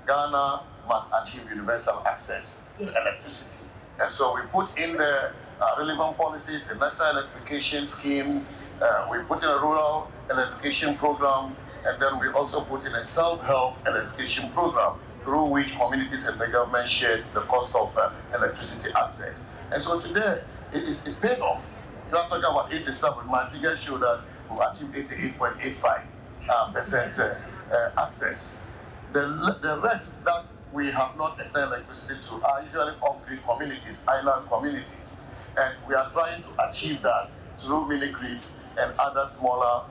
Ghana must achieve universal access to electricity. And so we put in the relevant policies, the national electrification scheme, we put in a rural electrification program, and then we also put in a self-help electrification program through which communities and the government shared the cost of electricity access. And so today, it's paid off. You are talking about 87. My figures show that we've achieved 88.85% access. The rest that we have not extended electricity to are usually off-grid communities, island communities. And we are trying to achieve that through mini-grids and other smaller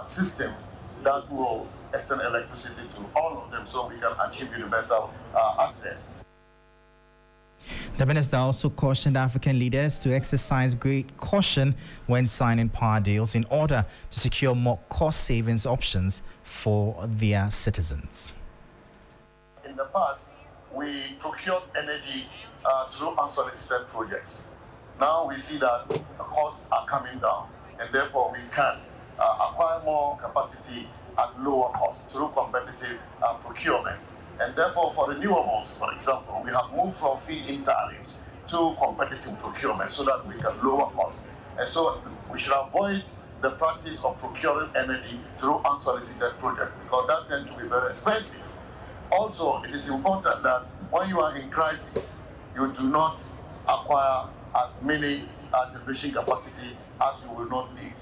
systems that will extend electricity to all of them so we can achieve universal access. The minister also cautioned African leaders to exercise great caution when signing power deals in order to secure more cost savings options for their citizens. In the past, we procured energy through unsolicited projects. Now we see that the costs are coming down, and therefore we can acquire more capacity at lower cost through competitive procurement. And therefore, for renewables, for example, we have moved from feed-in tariffs to competitive procurement so that we can lower costs. And so we should avoid the practice of procuring energy through unsolicited projects because that tends to be very expensive. Also, it is important that when you are in crisis, you do not acquire as many generation capacity as you will not need.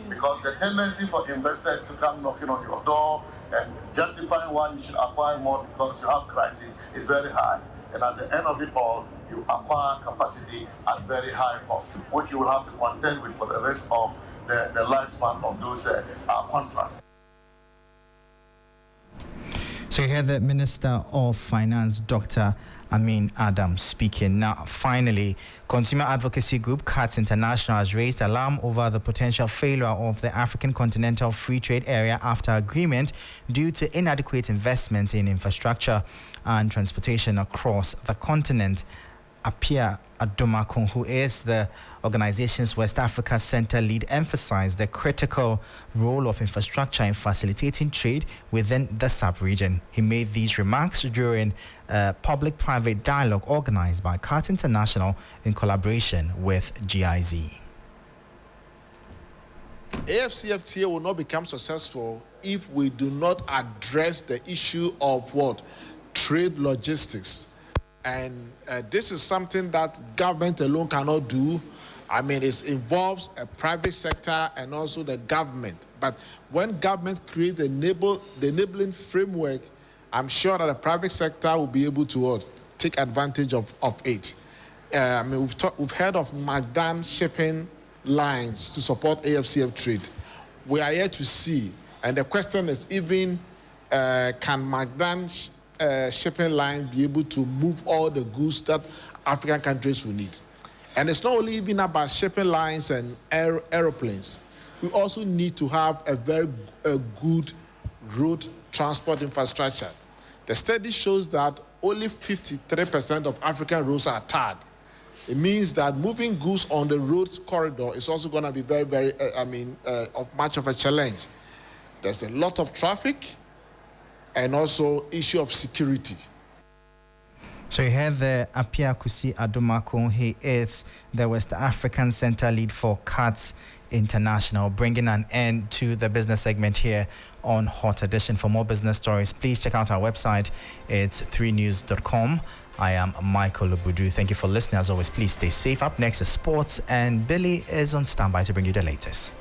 Because the tendency for investors to come knocking on your door and justifying why you should acquire more because you have crisis is very high. And at the end of it all, you acquire capacity at very high cost, which you will have to contend with for the rest of the lifespan of those contracts. So you hear the Minister of Finance, Dr. Amin Adam, speaking. Now, finally, consumer advocacy group CATS International has raised alarm over the potential failure of the African Continental Free Trade Area after agreement due to inadequate investment in infrastructure and transportation across the continent. Apia Adomakun, who is the organization's West Africa Center lead, emphasized the critical role of infrastructure in facilitating trade within the sub-region. He made these remarks during a public-private dialogue organized by CART International in collaboration with GIZ. AFCFTA will not become successful if we do not address the issue of what? Trade logistics. And this is something that government alone cannot do. I mean, it involves a private sector and also the government. But when government creates the enabling framework, I'm sure that the private sector will be able to take advantage of it. I mean, we've heard of Magdan shipping lines to support AFCF trade. We are yet to see, and the question is even can Magdan shipping line be able to move all the goods that African countries will need? And it's not only even about shipping lines and aeroplanes. We also need to have a very good road transport infrastructure. The study shows that only 53% of African roads are tarred. It means that moving goods on the roads corridor is also going to be very, very, of much of a challenge. There's a lot of traffic and also issue of security. So you heard the Apia Kusi Adomakun. He is the West African Center lead for CART International, bringing an end to the business segment here on Hot Edition. For more business stories, please check out our website. It's 3news.com. I am Michael Lubudu. Thank you for listening. As always, please stay safe. Up next is sports, and Billy is on standby to bring you the latest.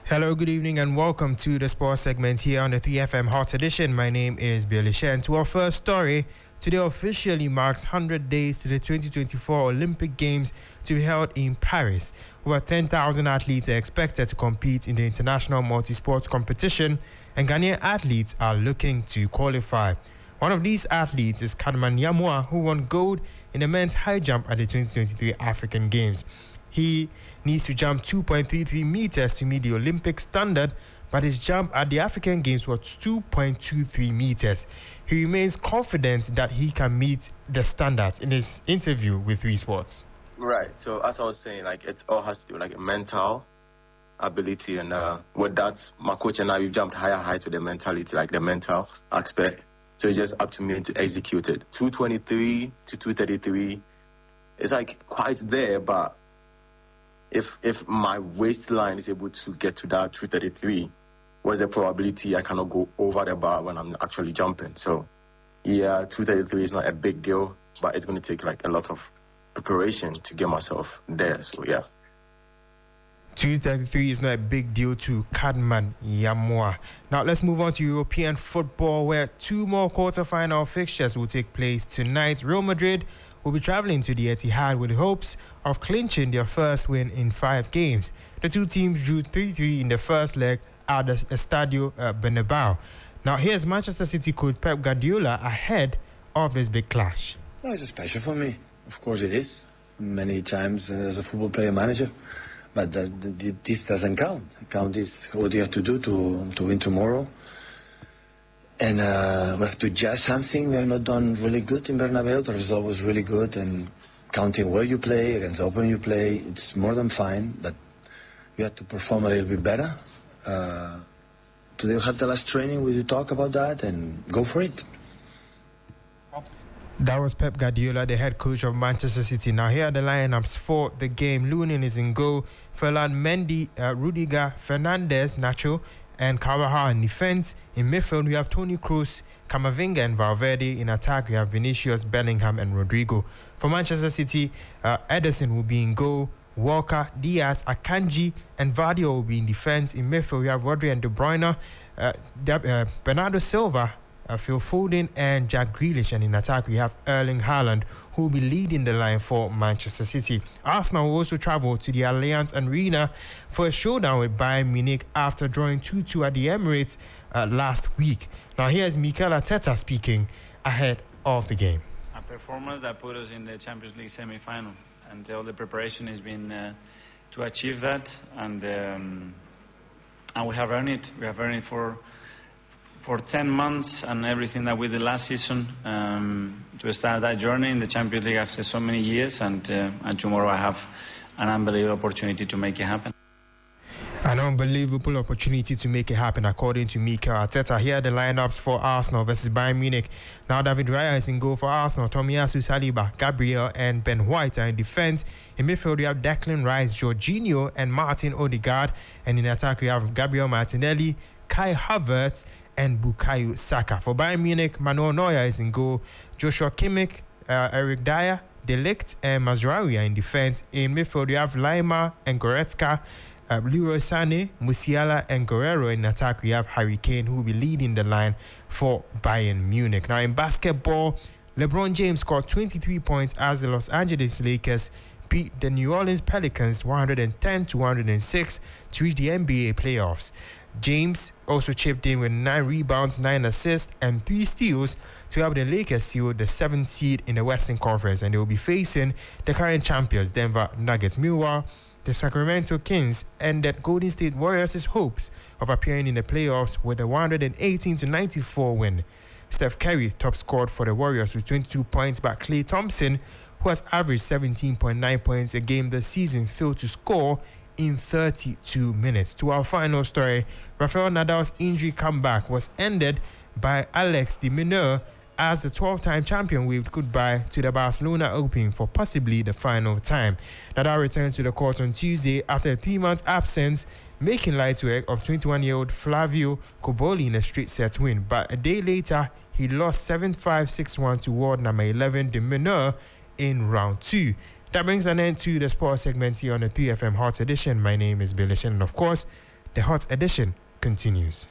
Hello, good evening, and welcome to the sports segment here on the 3FM Hot Edition. My name is Billy and to our first story, today officially marks 100 days to the 2024 Olympic Games to be held in Paris. Over 10,000 athletes are expected to compete in the international multi-sport competition, and Ghanaian athletes are looking to qualify. One of these athletes is Kadman Yamua, who won gold in the men's high jump at the 2023 African Games. He needs to jump 2.33 meters to meet the Olympic standard, but his jump at the African Games was 2.23 meters. He remains confident that he can meet the standards in his interview with 3 Sports. Right. So as I was saying, it all has to do with a mental ability, and with that, my coach and I, we've jumped higher heights with the mentality, the mental aspect. So it's just up to me to execute it. 223 to 233, it's quite there, but if my waistline is able to get to that 233, what's the probability I cannot go over the bar when I'm actually jumping? So, yeah, 233 is not a big deal, but it's going to take a lot of preparation to get myself there. So, yeah. 233 is not a big deal to Kadman Yamua. Now, let's move on to European football, where 2 more quarter-final fixtures will take place tonight. Real Madrid will be traveling to the Etihad with hopes of clinching their first win in 5 games. The 2 teams drew 3-3 in the first leg at the Estadio Bernabeu. Now here's Manchester City coach Pep Guardiola ahead of this big clash. No, it's special for me. Of course it is. Many times as a football player manager. But this doesn't count. Count is what you have to do to win tomorrow. And we have to judge something. We have not done really good in Bernabeu. The result was really good. And counting where you play, against the opponent you play, it's more than fine. But we have to perform a little bit better. Today we have the last training. We will talk about that and go for it. That was Pep Guardiola, the head coach of Manchester City. Now here are the lineups for the game. Lunin is in goal. Ferland Mendy, Rudiger, Fernandes, Nacho, and Carvajal in defense. In midfield, we have Toni Kroos, Camavinga, and Valverde. In attack, we have Vinicius, Bellingham, and Rodrigo. For Manchester City, Ederson will be in goal. Walker, Diaz, Akanji, and Vadio will be in defense. In midfield, we have Rodri and De Bruyne, Bernardo Silva, Phil Foden, and Jack Grealish. And in attack, we have Erling Haaland, who will be leading the line for Manchester City. Arsenal will also travel to the Allianz Arena for a showdown with Bayern Munich after drawing 2-2 at the Emirates last week. Now, here's Mikel Arteta speaking ahead of the game. A performance that put us in the Champions League semi-final, and all the preparation has been to achieve that, and we have earned it. We have earned it for 10 months and everything that we did last season to start that journey in the Champions League after so many years, and tomorrow I have an unbelievable opportunity to make it happen. An unbelievable opportunity to make it happen, according to Mikel Arteta. Here are the lineups for Arsenal versus Bayern Munich. Now, David Raya is in goal for Arsenal. Tomiyasu, Saliba, Gabriel, and Ben White are in defense. In midfield, we have Declan Rice, Jorginho, and Martin Odegaard. And in attack, we have Gabriel Martinelli, Kai Havertz, and Bukayo Saka. For Bayern Munich, Manuel Neuer is in goal. Joshua Kimmich, Eric Dyer, De Ligt, and Mazraoui are in defense. In midfield, we have Lima and Goretzka, Leroy Sané, Musiala, and Guerrero. In attack, we have Harry Kane, who will be leading the line for Bayern Munich. Now, in basketball, LeBron James scored 23 points as the Los Angeles Lakers beat the New Orleans Pelicans 110-106 to reach the NBA playoffs. James also chipped in with 9 rebounds, 9 assists, and 3 steals to help the Lakers seal the 7th seed in the Western Conference, and they will be facing the current champions, Denver Nuggets. Meanwhile, the Sacramento Kings ended Golden State Warriors' hopes of appearing in the playoffs with a 118-94 win. Steph Curry top scored for the Warriors with 22 points, but Klay Thompson, who has averaged 17.9 points a game this season, failed to score in 32 minutes. To our final story, Rafael Nadal's injury comeback was ended by Alex de Minaur as the 12-time champion waved goodbye to the Barcelona Open for possibly the final time. Nadal returned to the court on Tuesday after a 3-month absence, making light work of 21-year-old Flavio Cobolli in a straight set win. But a day later, he lost 7-5, 6-1 to world number 11 de Minaur in round 2. That brings an end to the sports segment here on the 3FM Hot Edition. My name is Beatrice, and of course, the Hot Edition continues.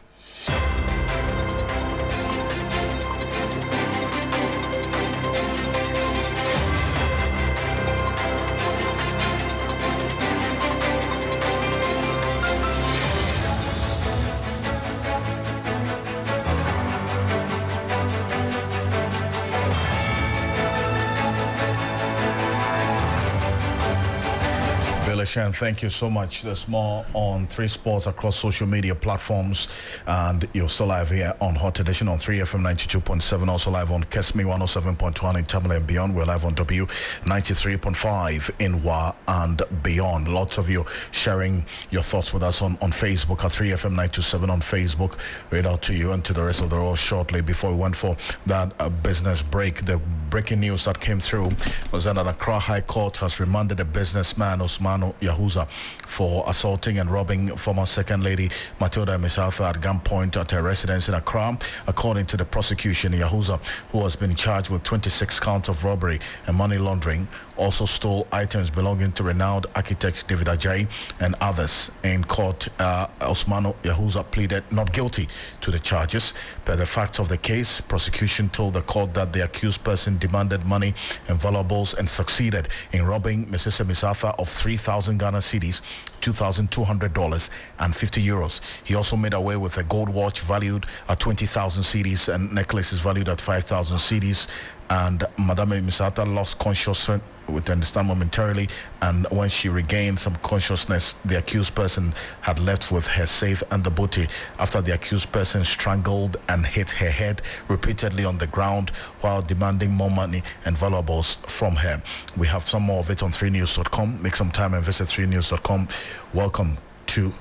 Shan, thank you so much. There's more on 3 Sports across social media platforms, and you're still live here on Hot Edition on 3FM 92.7, also live on Kesmi 107.1 in Tamale and beyond. We're live on W 93.5 in Wa and beyond. Lots of you sharing your thoughts with us on Facebook at 3FM 927 on Facebook. Read out to you and to the rest of the world shortly. Before we went for that business break, the breaking news that came through was that Accra High Court has remanded a businessman, Osmanu Yahuza, for assaulting and robbing former Second Lady Matilda Misatha at gunpoint at her residence in Accra. According to the prosecution, Yahuza, who has been charged with 26 counts of robbery and money laundering, also stole items belonging to renowned architect David Ajayi and others. In court, Osmanu Yahuza pleaded not guilty to the charges. Per the facts of the case, prosecution told the court that the accused person demanded money and valuables and succeeded in robbing Mrs. Misatha of 3,000 Ghana cedis, $2,200 and 50 euros. He also made away with a gold watch valued at 20,000 cedis and necklaces valued at 5,000 cedis. And Madame Misata lost consciousness, we understand, momentarily, and when she regained some consciousness, the accused person had left with her safe and the booty after the accused person strangled and hit her head repeatedly on the ground while demanding more money and valuables from her. We have some more of it on 3news.com. Make some time and visit 3news.com. Welcome to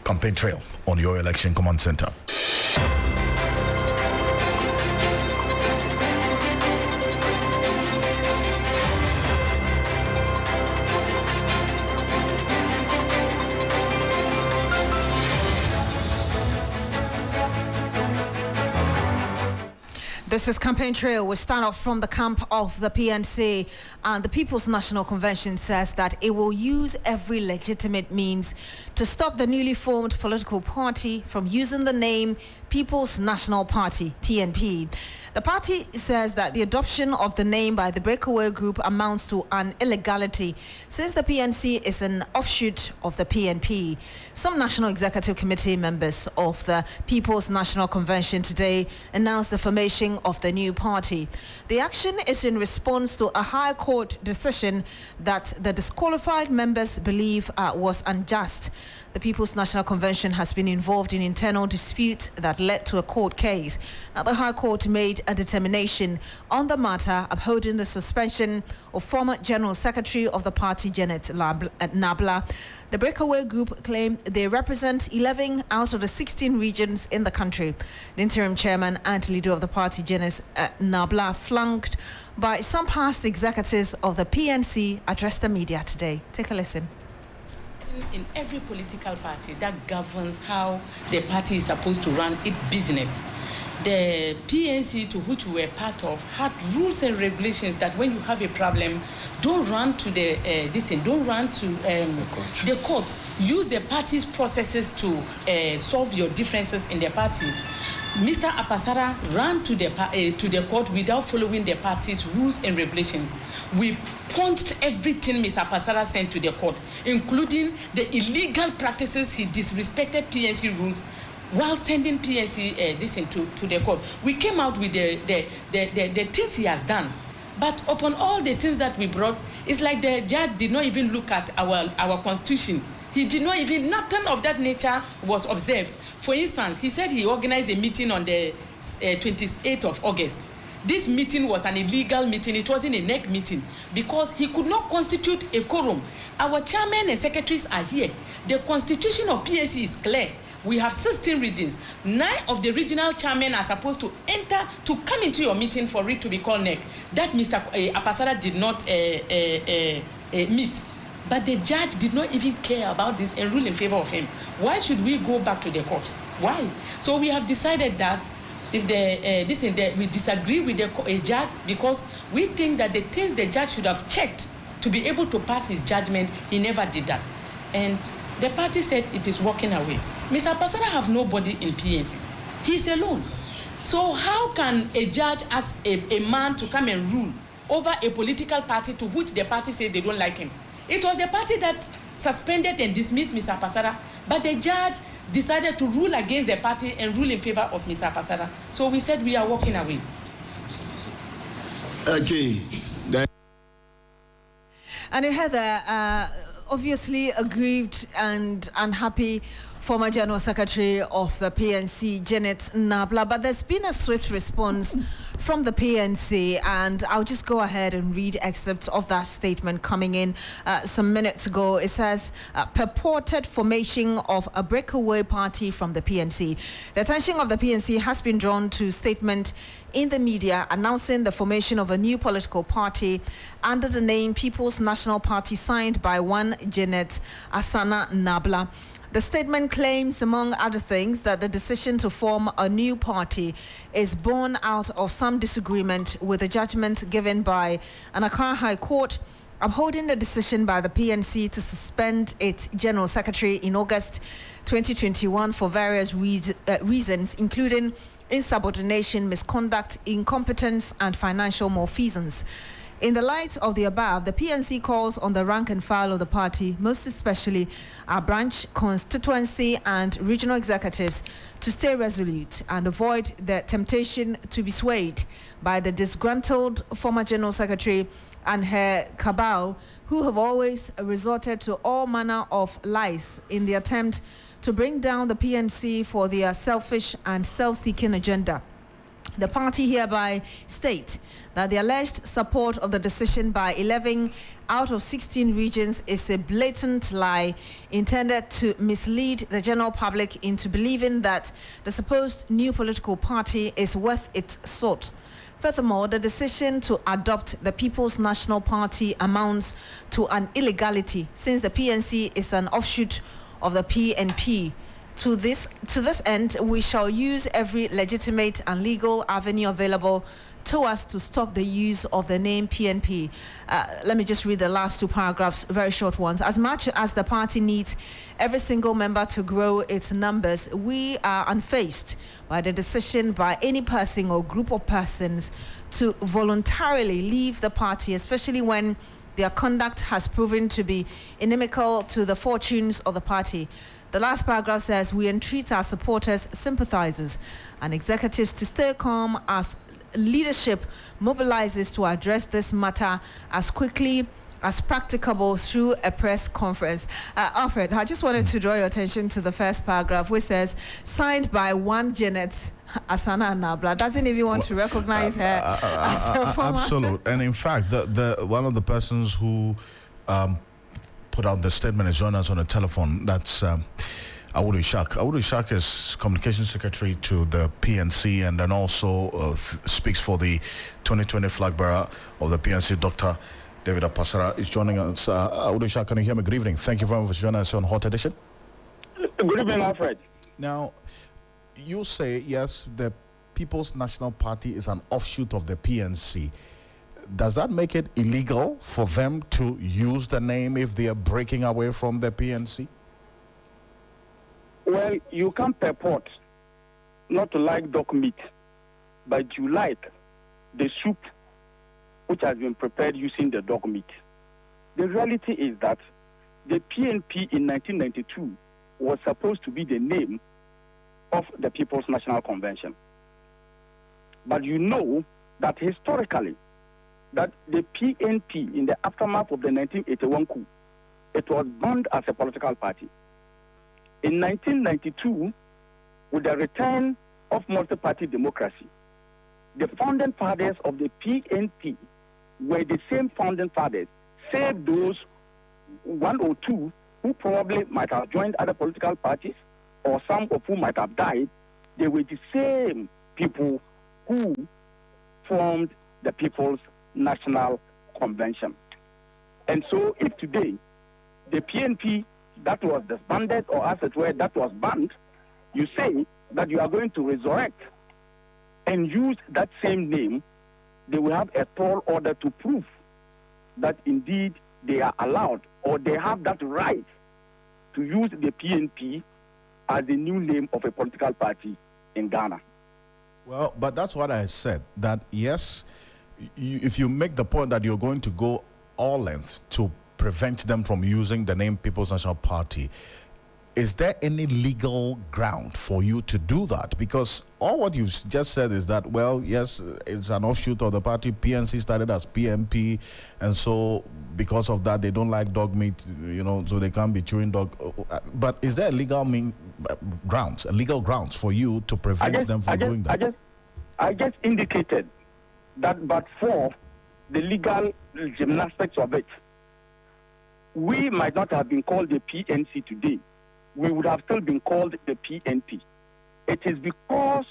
Campaign Trail on your election command center. The This is Campaign Trail. We start off from the camp of the PNC, and the People's National Convention says that it will use every legitimate means to stop the newly formed political party from using the name People's National Party, PNP. The party says that the adoption of the name by the breakaway group amounts to an illegality since the PNC is an offshoot of the PNP. Some National Executive Committee members of the People's National Convention today announced the formation of the new party. The action is in response to a High Court decision that the disqualified members believe was unjust. The People's National Convention has been involved in internal dispute that led to a court case. Now, the High Court made a determination on the matter, upholding the suspension of former General Secretary of the party, Janet Nabla. The breakaway group claimed they represent 11 out of the 16 regions in the country. The interim chairman and leader of the party, Janet Nabla, flanked by some past executives of the PNC, addressed the media today. Take a listen. In every political party that governs how the party is supposed to run its business. The PNC, to which we were part of, had rules and regulations that when you have a problem, don't run to the the court. Use the party's processes to solve your differences in the party. Mr. Apasara ran to the court without following the party's rules and regulations. We punched everything Mr. Apasara sent to the court, including the illegal practices he disrespected PNC rules while sending PNC to the court. We came out with the things he has done. But upon all the things that we brought, it's like the judge did not even look at our constitution. He did not even, nothing of that nature was observed. For instance, he said he organized a meeting on the 28th of August. This meeting was an illegal meeting. It wasn't a NEC meeting because he could not constitute a quorum. Our chairman and secretaries are here. The constitution of PNC is clear. We have 16 regions. 9 of the regional chairmen are supposed to come into your meeting for it to be called NEC. That Mr. Apasara did not meet. But the judge did not even care about this and rule in favor of him. Why should we go back to the court? Why? So we have decided that if we disagree with the judge because we think that the things the judge should have checked to be able to pass his judgment, he never did that. And the party said it is walking away. Mr. Apasara have nobody in PNC. He's alone. So how can a judge ask a man to come and rule over a political party to which the party said they don't like him? It was the party that suspended and dismissed Mr. Apasara, but the judge decided to rule against the party and rule in favor of Mr. Apasara. So we said we are walking away. Okay. And you had obviously aggrieved and unhappy former General Secretary of the PNC, Janet Nabla, but there's been a swift response from the PNC, and I'll just go ahead and read excerpts of that statement coming in some minutes ago. It says, purported formation of a breakaway party from the PNC. The attention of the PNC has been drawn to statement in the media announcing the formation of a new political party under the name People's National Party, signed by one Janet Asana Nabla. The statement claims, among other things, that the decision to form a new party is born out of some disagreement with the judgment given by an Accra High Court upholding the decision by the PNC to suspend its General Secretary in August 2021 for various reasons, including insubordination, misconduct, incompetence, and financial malfeasance. In the light of the above, the PNC calls on the rank and file of the party, most especially our branch, constituency, and regional executives, to stay resolute and avoid the temptation to be swayed by the disgruntled former General Secretary and her cabal, who have always resorted to all manner of lies in the attempt to bring down the PNC for their selfish and self-seeking agenda. The party hereby state that the alleged support of the decision by 11 out of 16 regions is a blatant lie intended to mislead the general public into believing that the supposed new political party is worth its salt. Furthermore, the decision to adopt the People's National Party amounts to an illegality since the PNC is an offshoot of the PNP. To this end, we shall use every legitimate and legal avenue available to us to stop the use of the name PNP. Let me just read the last two paragraphs, very short ones. As much as the party needs every single member to grow its numbers, we are unfazed by the decision by any person or group of persons to voluntarily leave the party, especially when their conduct has proven to be inimical to the fortunes of the party. The last paragraph says, we entreat our supporters, sympathizers, and executives to stay calm as leadership mobilizes to address this matter as quickly as practicable through a press conference. Alfred, I just wanted to draw your attention to the first paragraph, which says, signed by one Janet Asana Nabla. Doesn't even want to recognize her as a former. Absolutely. And in fact, the one of the persons who put out the statement is joining us on the telephone. That's Awudu Ishak. Awudu Ishak is Communications Secretary to the PNC and then also speaks for the 2020 flag bearer of the PNC, Dr. David Apasara, is joining us. Awudu Ishak, can you hear me? Good evening. Thank you very much for joining us on Hot Edition. Good evening, Alfred. Now, you say, yes, the People's National Party is an offshoot of the PNC. Does that make it illegal for them to use the name if they are breaking away from the PNC? Well, you can purport not to like dog meat, but you like the soup which has been prepared using the dog meat. The reality is that the PNP in 1992 was supposed to be the name of the People's National Convention. But you know that historically, that the PNP, in the aftermath of the 1981 coup, it was banned as a political party. In 1992, with the return of multi-party democracy, the founding fathers of the PNP were the same founding fathers, save those one or two who probably might have joined other political parties, or some of whom might have died. They were the same people who formed the People's National Convention. And so if today the PNP that was disbanded, or as it were, that was banned, you say that you are going to resurrect and use that same name, they will have a tall order to prove that indeed they are allowed or they have that right to use the PNP as the new name of a political party in Ghana. Well, but that's what I said, that yes, if you make the point that you're going to go all lengths to prevent them from using the name People's National Party, is there any legal ground for you to do that? Because all what you've just said is that, well, yes, it's an offshoot of the party. PNC started as PMP, and so because of that, they don't like dog meat, so they can't be chewing dog. But is there legal grounds for you to prevent them from doing that? I just indicated that, but for the legal gymnastics of it, we might not have been called the PNC today. We would have still been called the PNP. It is because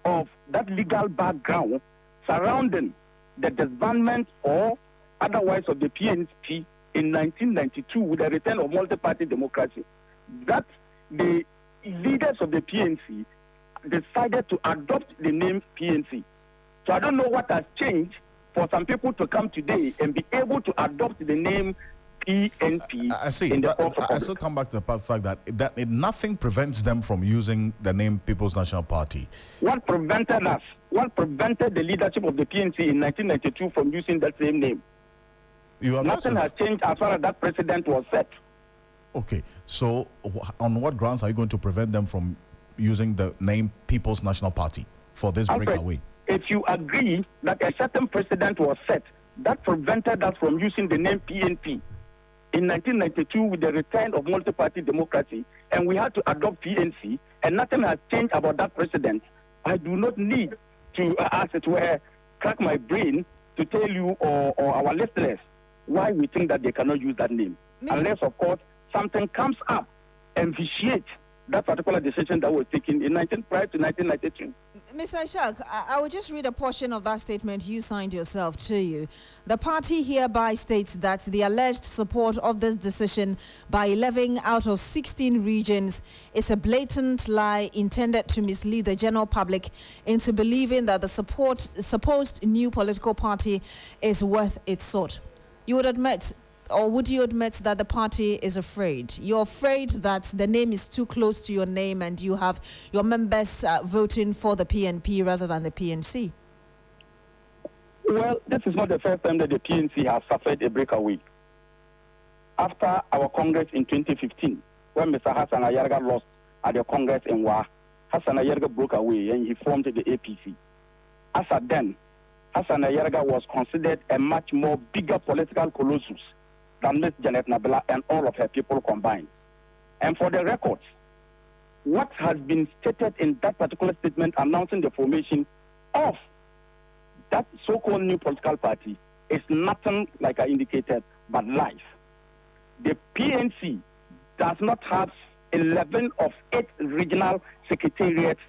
of that legal background surrounding the disbandment or otherwise of the PNP in 1992 with the return of multi-party democracy that the leaders of the PNC decided to adopt the name PNC. So I don't know what has changed for some people to come today and be able to adopt the name PNP. I see, but I still come back to the fact that nothing prevents them from using the name People's National Party. What prevented us? What prevented the leadership of the PNC in 1992 from using that same name? Nothing has changed as far as that precedent was set. Okay, so on what grounds are you going to prevent them from using the name People's National Party for this breakaway? If you agree that a certain precedent was set that prevented us from using the name PNP in 1992 with the return of multi-party democracy, and we had to adopt PNC, and nothing has changed about that precedent, I do not need to, as it were, crack my brain to tell you or our listeners why we think that they cannot use that name. Unless, of course, something comes up and vitiates that particular decision that was taken in prior to 1992. Mr. Ishak, I will just read a portion of that statement you signed yourself to you. The party hereby states that the alleged support of this decision by 11 out of 16 regions is a blatant lie intended to mislead the general public into believing that the supposed new political party is worth its salt. You would admit, or would you admit, that the party is afraid? You're afraid that the name is too close to your name and you have your members voting for the PNP rather than the PNC? Well, this is not the first time that the PNC has suffered a breakaway. After our Congress in 2015, when Mr. Hassan Ayarga lost at the Congress in Wa, Hassan Ayarga broke away and he formed the APC. As at then, Hassan Ayarga was considered a much more bigger political colossus than Ms. Janet Nabila and all of her people combined. And for the records, what has been stated in that particular statement announcing the formation of that so-called new political party is nothing, like I indicated, but lies. The PNC does not have 11 of 8 regional secretariats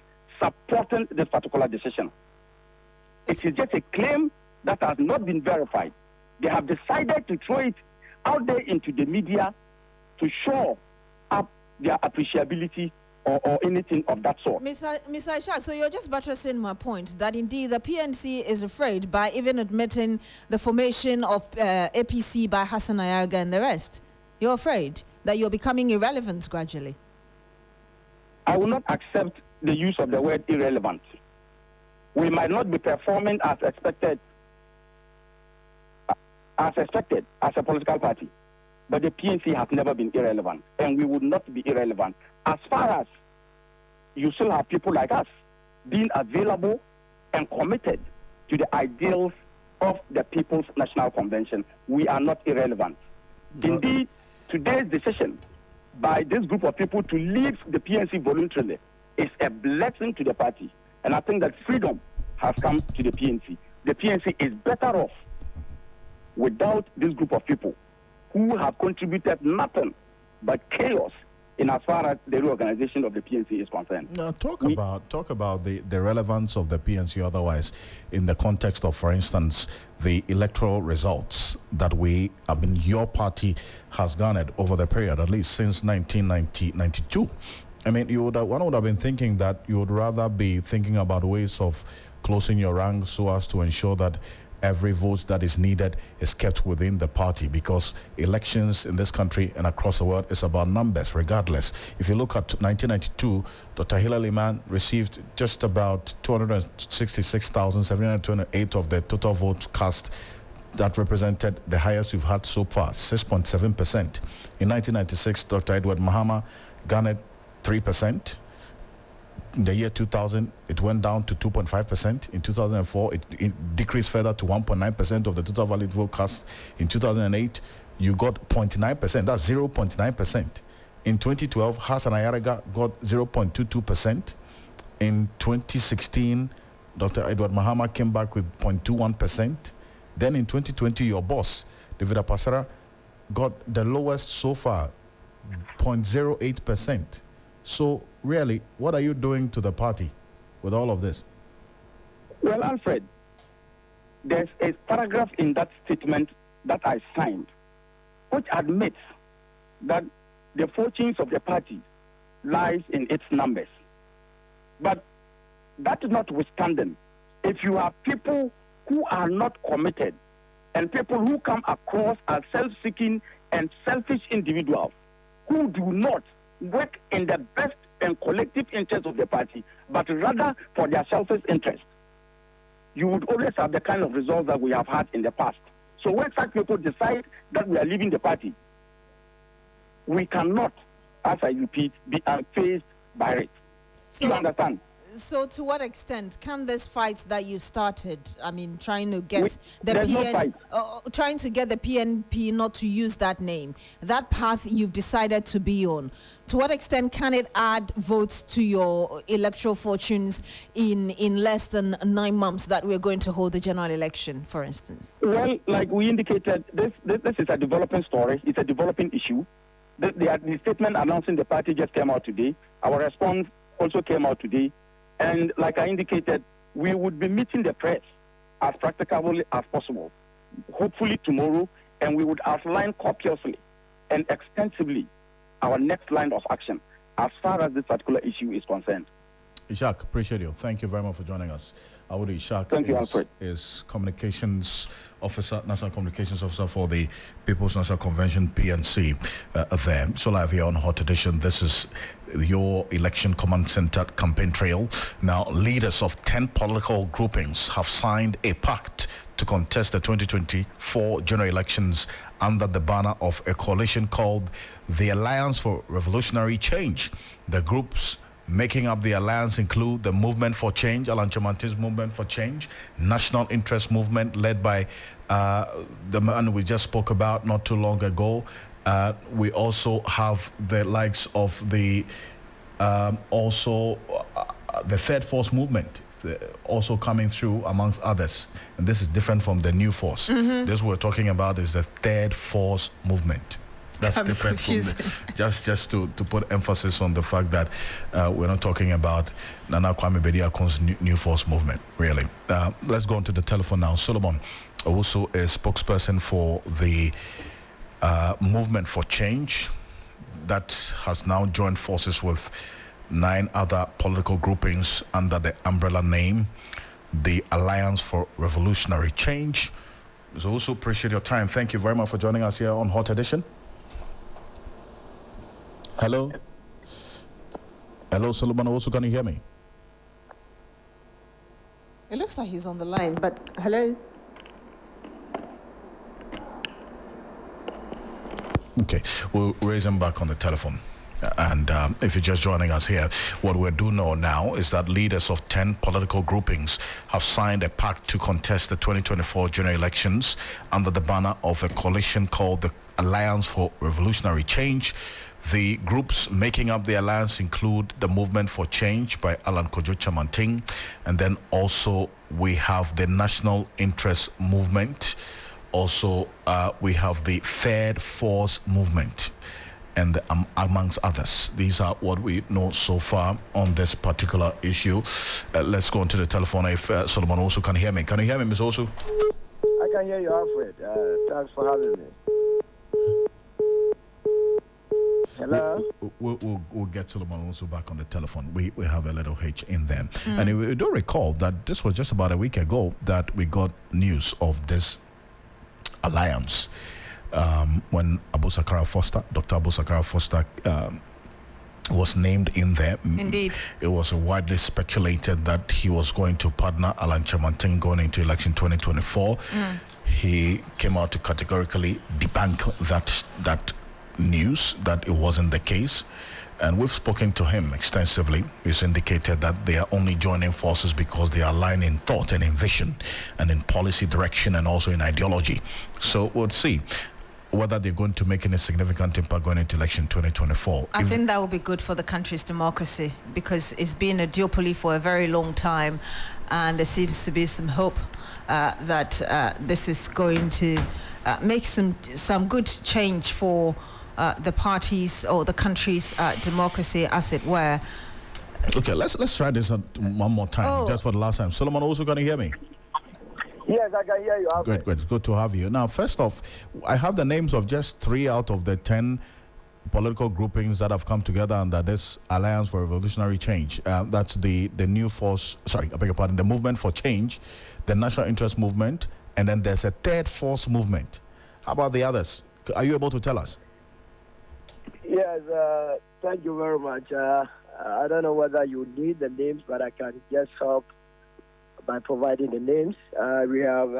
supporting this particular decision. It is just a claim that has not been verified. They have decided to throw it out there into the media to show up their appreciability or anything of that sort. Mr. Ishak, so you're just buttressing my point that indeed the PNC is afraid by even admitting the formation of APC by Hassan Ayarga and the rest. You're afraid that you're becoming irrelevant gradually. I will not accept the use of the word irrelevant. We might not be performing as expected as a political party. But the PNC has never been irrelevant, and we would not be irrelevant. As far as you still have people like us being available and committed to the ideals of the People's National Convention, we are not irrelevant. Indeed, today's decision by this group of people to leave the PNC voluntarily is a blessing to the party. And I think that freedom has come to the PNC. The PNC is better off without this group of people who have contributed nothing but chaos in as far as the reorganization of the PNC is concerned. Now, talk about the relevance of the PNC otherwise in the context of, for instance, the electoral results that your party has garnered over the period, at least since 1992. I mean, one would have been thinking that you would rather be thinking about ways of closing your ranks so as to ensure that every vote that is needed is kept within the party, because elections in this country and across the world is about numbers regardless. If you look at 1992, Dr. Hilary Mann received just about 266,728 of the total votes cast. That represented the highest we've had so far, 6.7%. In 1996, Dr. Edward Mahama garnered 3%. In the year 2000, it went down to 2.5%. In 2004, it decreased further to 1.9% of the total valid vote cast. In 2008, you got 0.9%. That's 0.9%. In 2012, Hassan Ayarga got 0.22%. In 2016, Dr. Edward Mahama came back with 0.21%. Then in 2020, your boss, David Apasara, got the lowest so far, 0.08%. So, really, what are you doing to the party with all of this? Well, Alfred, there's a paragraph in that statement that I signed which admits that the fortunes of the party lies in its numbers. But that notwithstanding, if you have people who are not committed and people who come across as self-seeking and selfish individuals who do not work in the best and collective interest of the party, but rather for their selfish interest, you would always have the kind of results that we have had in the past. So when such people decide that we are leaving the party, we cannot, as I repeat, be unfazed by it. So, you understand? So to what extent can this fight that you started, I mean, trying to get the PNP not to use that name, that path you've decided to be on, to what extent can it add votes to your electoral fortunes in less than 9 months that we're going to hold the general election, for instance? Well, like we indicated, this is a developing story. It's a developing issue. The statement announcing the party just came out today. Our response also came out today. And like I indicated, we would be meeting the press as practicably as possible, hopefully tomorrow, and we would outline copiously and extensively our next line of action as far as this particular issue is concerned. Ishak, appreciate you. Thank you very much for joining us. Awudu Ishak Thank you, Alfred. is communications officer, national communications officer for the People's National Convention, PNC, there. So live here on Hot Edition. This is your election command center campaign trail. Now, leaders of 10 political groupings have signed a pact to contest the 2024 general elections under the banner of a coalition called the Alliance for Revolutionary Change. The groups making up the alliance include the Movement for Change, Alan Chamantin's Movement for Change, National Interest Movement led by the man we just spoke about not too long ago. We also have the likes of the the Third Force Movement also coming through amongst others, and this is different from the New Force. This we're talking about is the Third Force Movement. That's different from just to put emphasis on the fact that we're not talking about Nana Kwame Bediakon's New Force Movement, really. Let's go on to the telephone now. Solomon also a spokesperson for the Movement for Change that has now joined forces with 9 other political groupings under the umbrella name, the Alliance for Revolutionary Change. So also appreciate your time. Thank you very much for joining us here on Hot Edition. Hello? Hello, Solomon. Also, can you hear me? It looks like he's on the line, but hello? Okay, we'll raise him back on the telephone. And if you're just joining us here, what we do know now is that leaders of 10 political groupings have signed a pact to contest the 2024 general elections under the banner of a coalition called the Alliance for Revolutionary Change. The groups making up the alliance include the Movement for Change by Alan Kojo Chamantin, and then also we have the National Interest Movement. Also, we have the Third Force Movement, and amongst others. These are what we know so far on this particular issue. Let's go on to the telephone if Solomon also can hear me. Can you hear me, Ms. Osu? I can hear you, Alfred. Thanks for having me. Hello? We'll get Solomon also back on the telephone. We have a little hitch in there. And we do recall that this was just about a week ago that we got news of this alliance. When Dr. Abu Sakara Foster was named in there. Indeed. It was widely speculated that he was going to partner Alan Chamantin going into election 2024. He came out to categorically debunk that news, that it wasn't the case. And we've spoken to him extensively. He's indicated that they are only joining forces because they are aligned in thought and in vision and in policy direction and also in ideology. So we'll see whether they're going to make any significant impact going into election 2024. I think that will be good for the country's democracy because it's been a duopoly for a very long time, and there seems to be some hope that this is going to make some good change for the parties or the country's democracy, as it were. Okay, let's try this one more time, just for the last time. Solomon, also going to hear me? Yes, I can hear you, Alfred. Great. It's good to have you. Now, first off, I have the names of just 3 out of the 10 political groupings that have come together under this Alliance for Revolutionary Change. That's the New Force, I beg your pardon, the Movement for Change, the National Interest Movement, and then there's a Third Force Movement. How about the others? Are you able to tell us? Yes, thank you very much. I don't know whether you need the names, but I can just help by providing the names. We have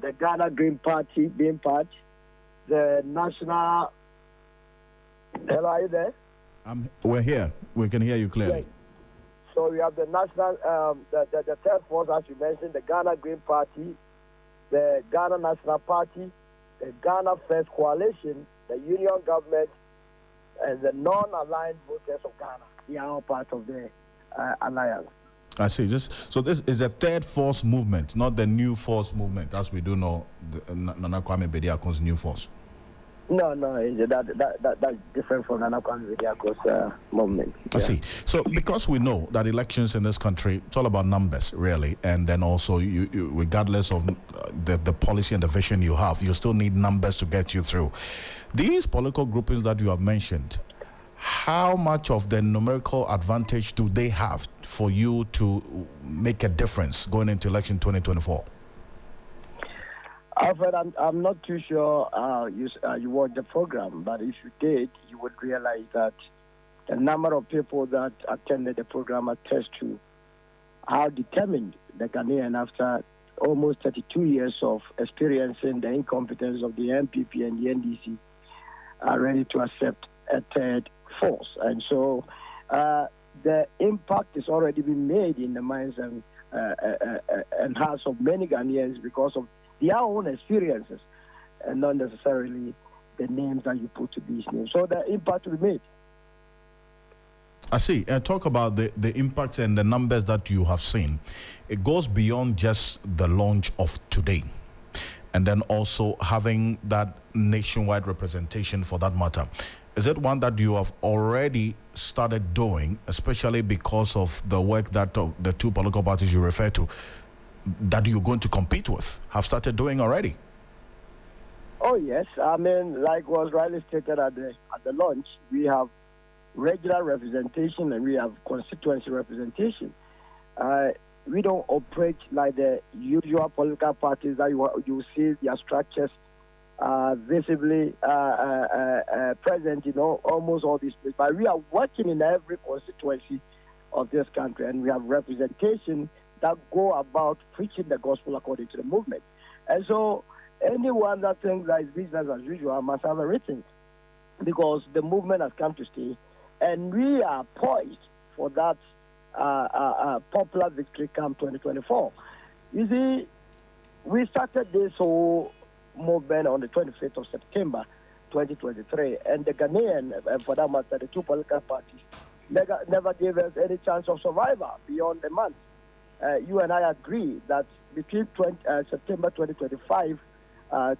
the Ghana Green Party, Green Party, the National... Hello, are you there? We're here. We can hear you clearly. Yes. So we have the National, the Third Force, as you mentioned, the Ghana Green Party, the Ghana National Party, the Ghana First Coalition, the Union Government, and the Non-Aligned Voters of Ghana. They are all part of the alliance. I see. So this is a Third Force Movement, not the New Force Movement, as we do know, Nana Kwame Bediakon's New Force. No, that's different from the Ocansey movement. I see. So, because we know that elections in this country, it's all about numbers, really, and then also, you regardless of the policy and the vision you have, you still need numbers to get you through. These political groupings that you have mentioned, how much of the numerical advantage do they have for you to make a difference going into election 2024? Alfred, I'm not too sure you watched the program, but if you did, you would realize that the number of people that attended the program attest to how determined the Ghanaian, after almost 32 years of experiencing the incompetence of the MPP and the NDC, are ready to accept a third force. And so the impact has already been made in the minds and hearts of many Ghanaians because of their own experiences and not necessarily the names that you put to these names. So the impact will be made. I see. Talk about the impact and the numbers that you have seen. It goes beyond just the launch of today, and then also having that nationwide representation for that matter. Is it one that you have already started doing, especially because of the work that the two political parties you refer to, that you're going to compete with, have started doing already? Oh, yes. I mean, like was rightly stated at the launch, we have regular representation and we have constituency representation. We don't operate like the usual political parties that you see their structures visibly present in almost all these places. But we are working in every constituency of this country, and we have representation that go about preaching the gospel according to the movement. And so anyone that thinks that is business as usual must have a rethink, because the movement has come to stay, and we are poised for that popular victory come 2024. You see, we started this whole movement on the 25th of September 2023, and the Ghanaian, for that matter, the two political parties, never gave us any chance of survival beyond the month. You and I agree that between September 2025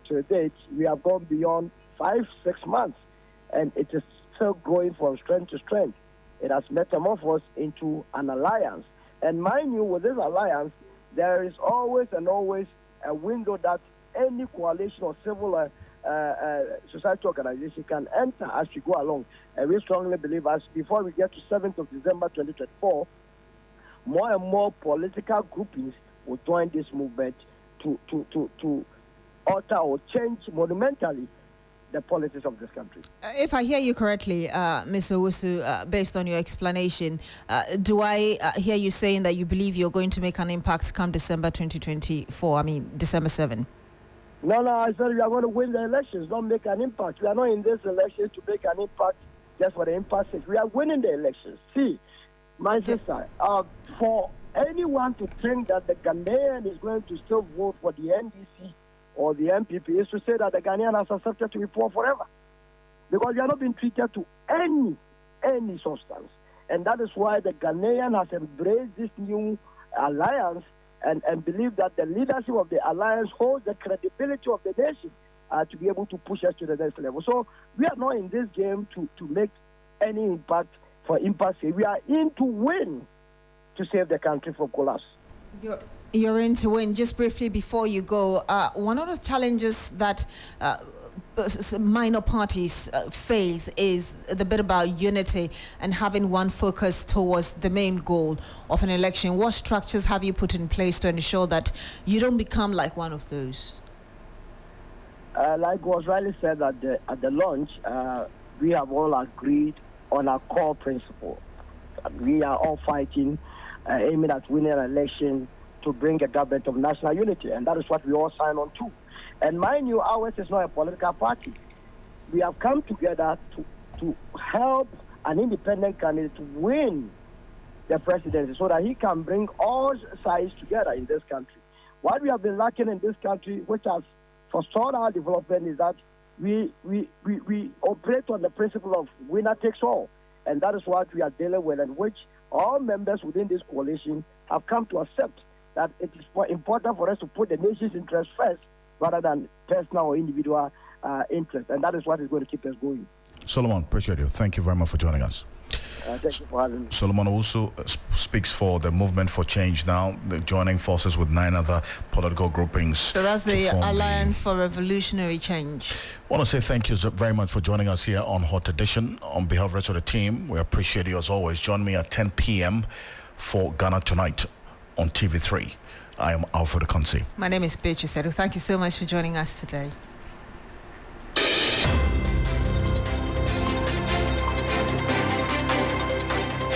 to date, we have gone beyond 5-6 months, and it is still growing from strength to strength. It has metamorphosed into an alliance. And mind you, with this alliance, there is always a window that any coalition or civil society organization can enter as we go along. And we strongly believe as before we get to 7th of December 2024, more and more political groupings will join this movement to alter or change monumentally the politics of this country. If I hear you correctly, Mr. Owusu, based on your explanation, do I hear you saying that you believe you're going to make an impact come December 2024, December 7? No, I said we are going to win the elections, not make an impact. We are not in this election to make an impact just for the impact's sake. We are winning the elections. See, my sister, for anyone to think that the Ghanaian is going to still vote for the NDC or the MPP is to say that the Ghanaian has accepted to be poor forever. Because they are not being treated to any substance. And that is why the Ghanaian has embraced this new alliance and believe that the leadership of the alliance holds the credibility of the nation to be able to push us to the next level. So we are not in this game to make any impact for impact. We are in to win to save the country from collapse. You're in to win. Just briefly before you go, one of the challenges that minor parties face is the bit about unity and having one focus towards the main goal of an election. What structures have you put in place to ensure that you don't become like one of those? Like was rightly said at the launch, we have all agreed on our core principle. We are all fighting, aiming at winning an election to bring a government of national unity, and that is what we all sign on to. And mind you, ours is not a political party. We have come together to help an independent candidate to win the presidency so that he can bring all sides together in this country. What we have been lacking in this country, which has forestalled our development, is that we operate on the principle of winner takes all. And that is what we are dealing with, and which all members within this coalition have come to accept, that it is important for us to put the nation's interest first rather than personal or individual interest, and that is what is going to keep us going. Solomon, appreciate you. Thank you very much for joining us. Thank you for having me. Solomon also speaks for the Movement for Change now, they're joining forces with 9 other political groupings. So that's the Alliance for Revolutionary Change. I want to say thank you very much for joining us here on Hot Edition. On behalf of the rest of the team, we appreciate you as always. Join me at 10 p.m. for Ghana Tonight on TV3. I am Alfred Ocansey. My name is Beatrice. Thank you so much for joining us today.